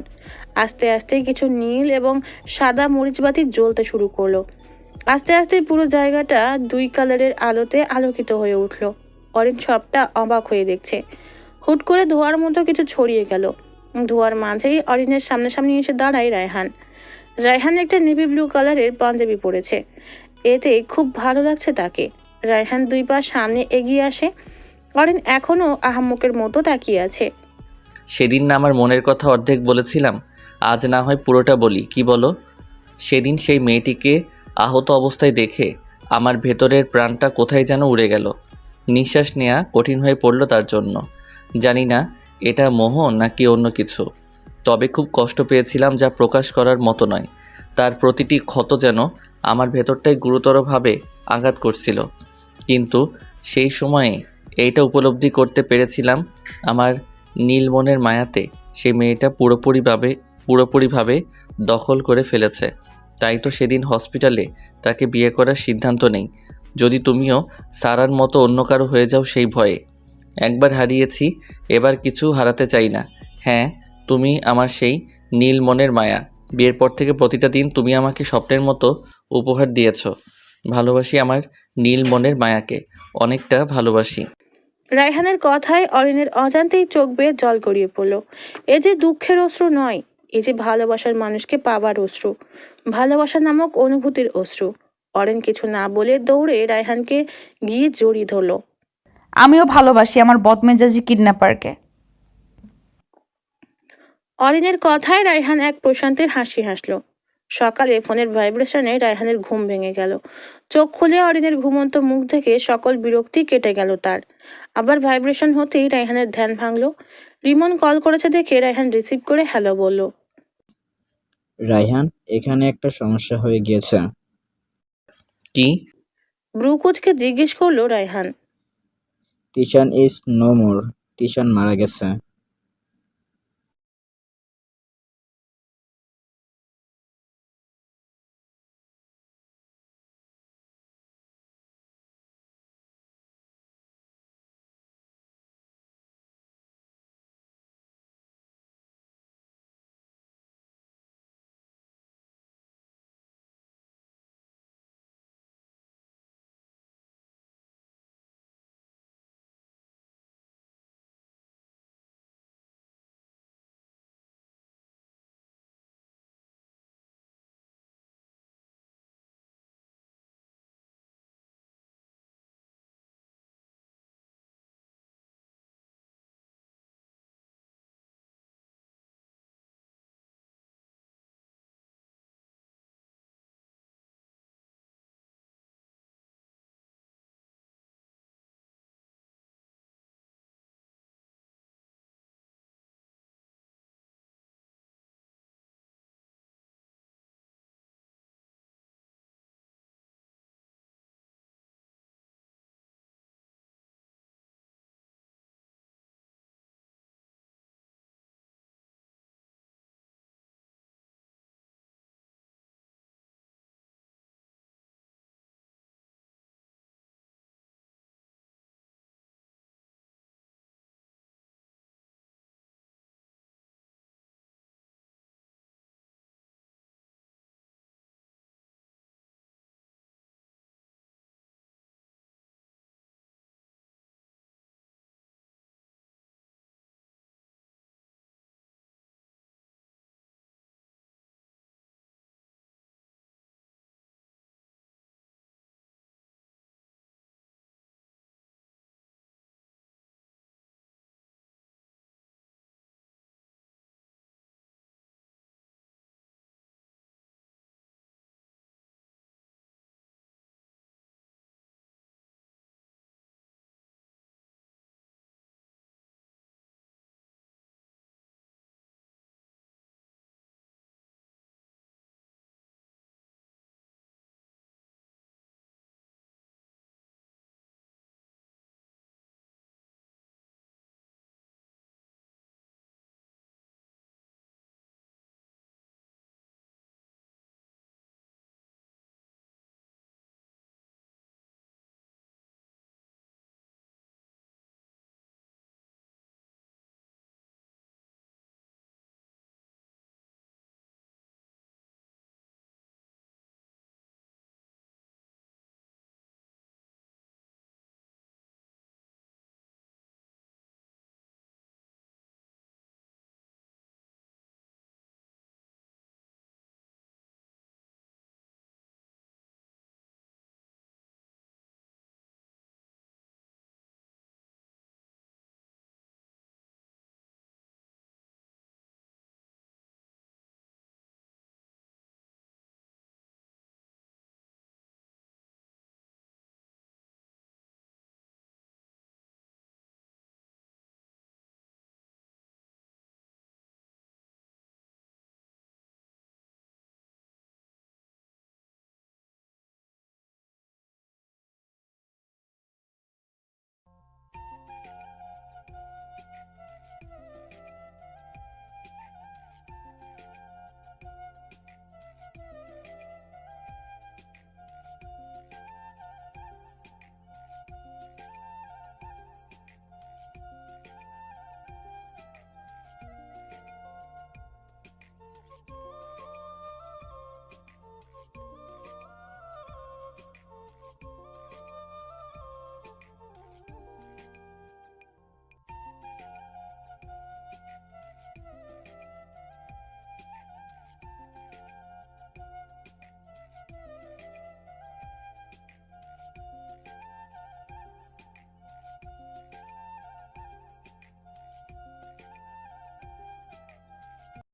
আস্তে আস্তে কিছু নীল এবং সাদা মরিচবাতি জ্বলতে শুরু করলো। আস্তে আস্তে পুরো জায়গাটা 2 কালারের আলোতে আলোকিত হয়ে উঠল। অরিন সবটা অবাক হয়ে দেখছে। হুট করে ধোঁয়ার মতো কিছু ছড়িয়ে গেল। ধোঁয়ার মাঝেই অরিনের সামনাসামনি এসে দাঁড়ায় রায়হান। রায়হান একটা নেভি ব্লু কালারের পাঞ্জাবি পরেছে। এতে খুব ভালো লাগছে তাকে। রায়হান 2 পা সামনে এগিয়ে আসে। অরিন এখনও আহাম্মকের মতো তাকিয়ে আছে। সেদিন না আমার মনের কথা অর্ধেক বলেছিলাম, আজ না হয় পুরোটা বলি, কি বলো? সেদিন সেই মেয়েটিকে আহত অবস্থায় দেখে আমার ভেতরের প্রাণটা কোথায় যেন উড়ে গেল। নিঃশ্বাস নেওয়া কঠিন হয়ে পড়ল তার জন্য। জানি না এটা মোহ নাকি অন্য কিছু, তবে খুব কষ্ট পেয়েছিলাম যা প্রকাশ করার মতো নয়। তার প্রতিটি ক্ষত যেন আমার ভেতরটাই গুরুতরভাবে আঘাত করছিল। কিন্তু সেই সময়ে এইটা উপলব্ধি করতে পেরেছিলাম, আমার নীল মনের মায়াতে সেই মেয়েটা পুরোপুরিভাবে দখল করে ফেলেছে। তাই তো সেদিন হসপিটালে তাকে বিয়ে করার সিদ্ধান্ত নেই। যদি তুমিও সারার মতো অন্য কারো হয়ে যাও সেই ভয়ে। একবার হারিয়েছি, এবার কিছু হারাতে চাই না। হ্যাঁ, তুমি আমার সেই নীল মনের মায়া। বিয়ের পর থেকে প্রতিটা দিন তুমি আমাকে স্বপ্নের মতো উপহার দিয়েছ। ভালোবাসি আমার নীল মনের মায়াকে, অনেকটা ভালোবাসি। রায়হানের কথায় অরিনের অজান্তেই চোখ বেয়ে জল গড়িয়ে পড়ল। এ যে দুঃখের অশ্রু নয়, এ যে ভালোবাসার মানুষকে পাবার অশ্রু, ভালোবাসা নামক অনুভূতির অশ্রু। অরিন কিছু না বলে দৌড়ে রায়হানকে গিয়ে জড়িয়ে ধরল। আমিও ভালোবাসি আমার বদমেজাজি কিডন্যাপারকে। অরিনের কথায় রায়হান এক প্রশান্তির হাসি হাসল। সকালে ফোনের ভাইব্রেশনে রায়হানের ঘুম ভেঙে গেল। চোখ খুলে অরিনের ঘুমন্ত মুখ দেখে সকল বিরক্তি কেটে গেল তার। আবার ভাইব্রেশন হতেই রায়হানের ধ্যান ভাঙল। রিমন কল করেছে দেখে রায়হান রিসিভ করে হ্যালো বলল। রায়হান, এখানে একটা সমস্যা হয়ে গিয়েছে। কি? ব্রুকুচকে জিজ্ঞেস করলো Raihan. Tishan is no more. Tishan মারা গেছে।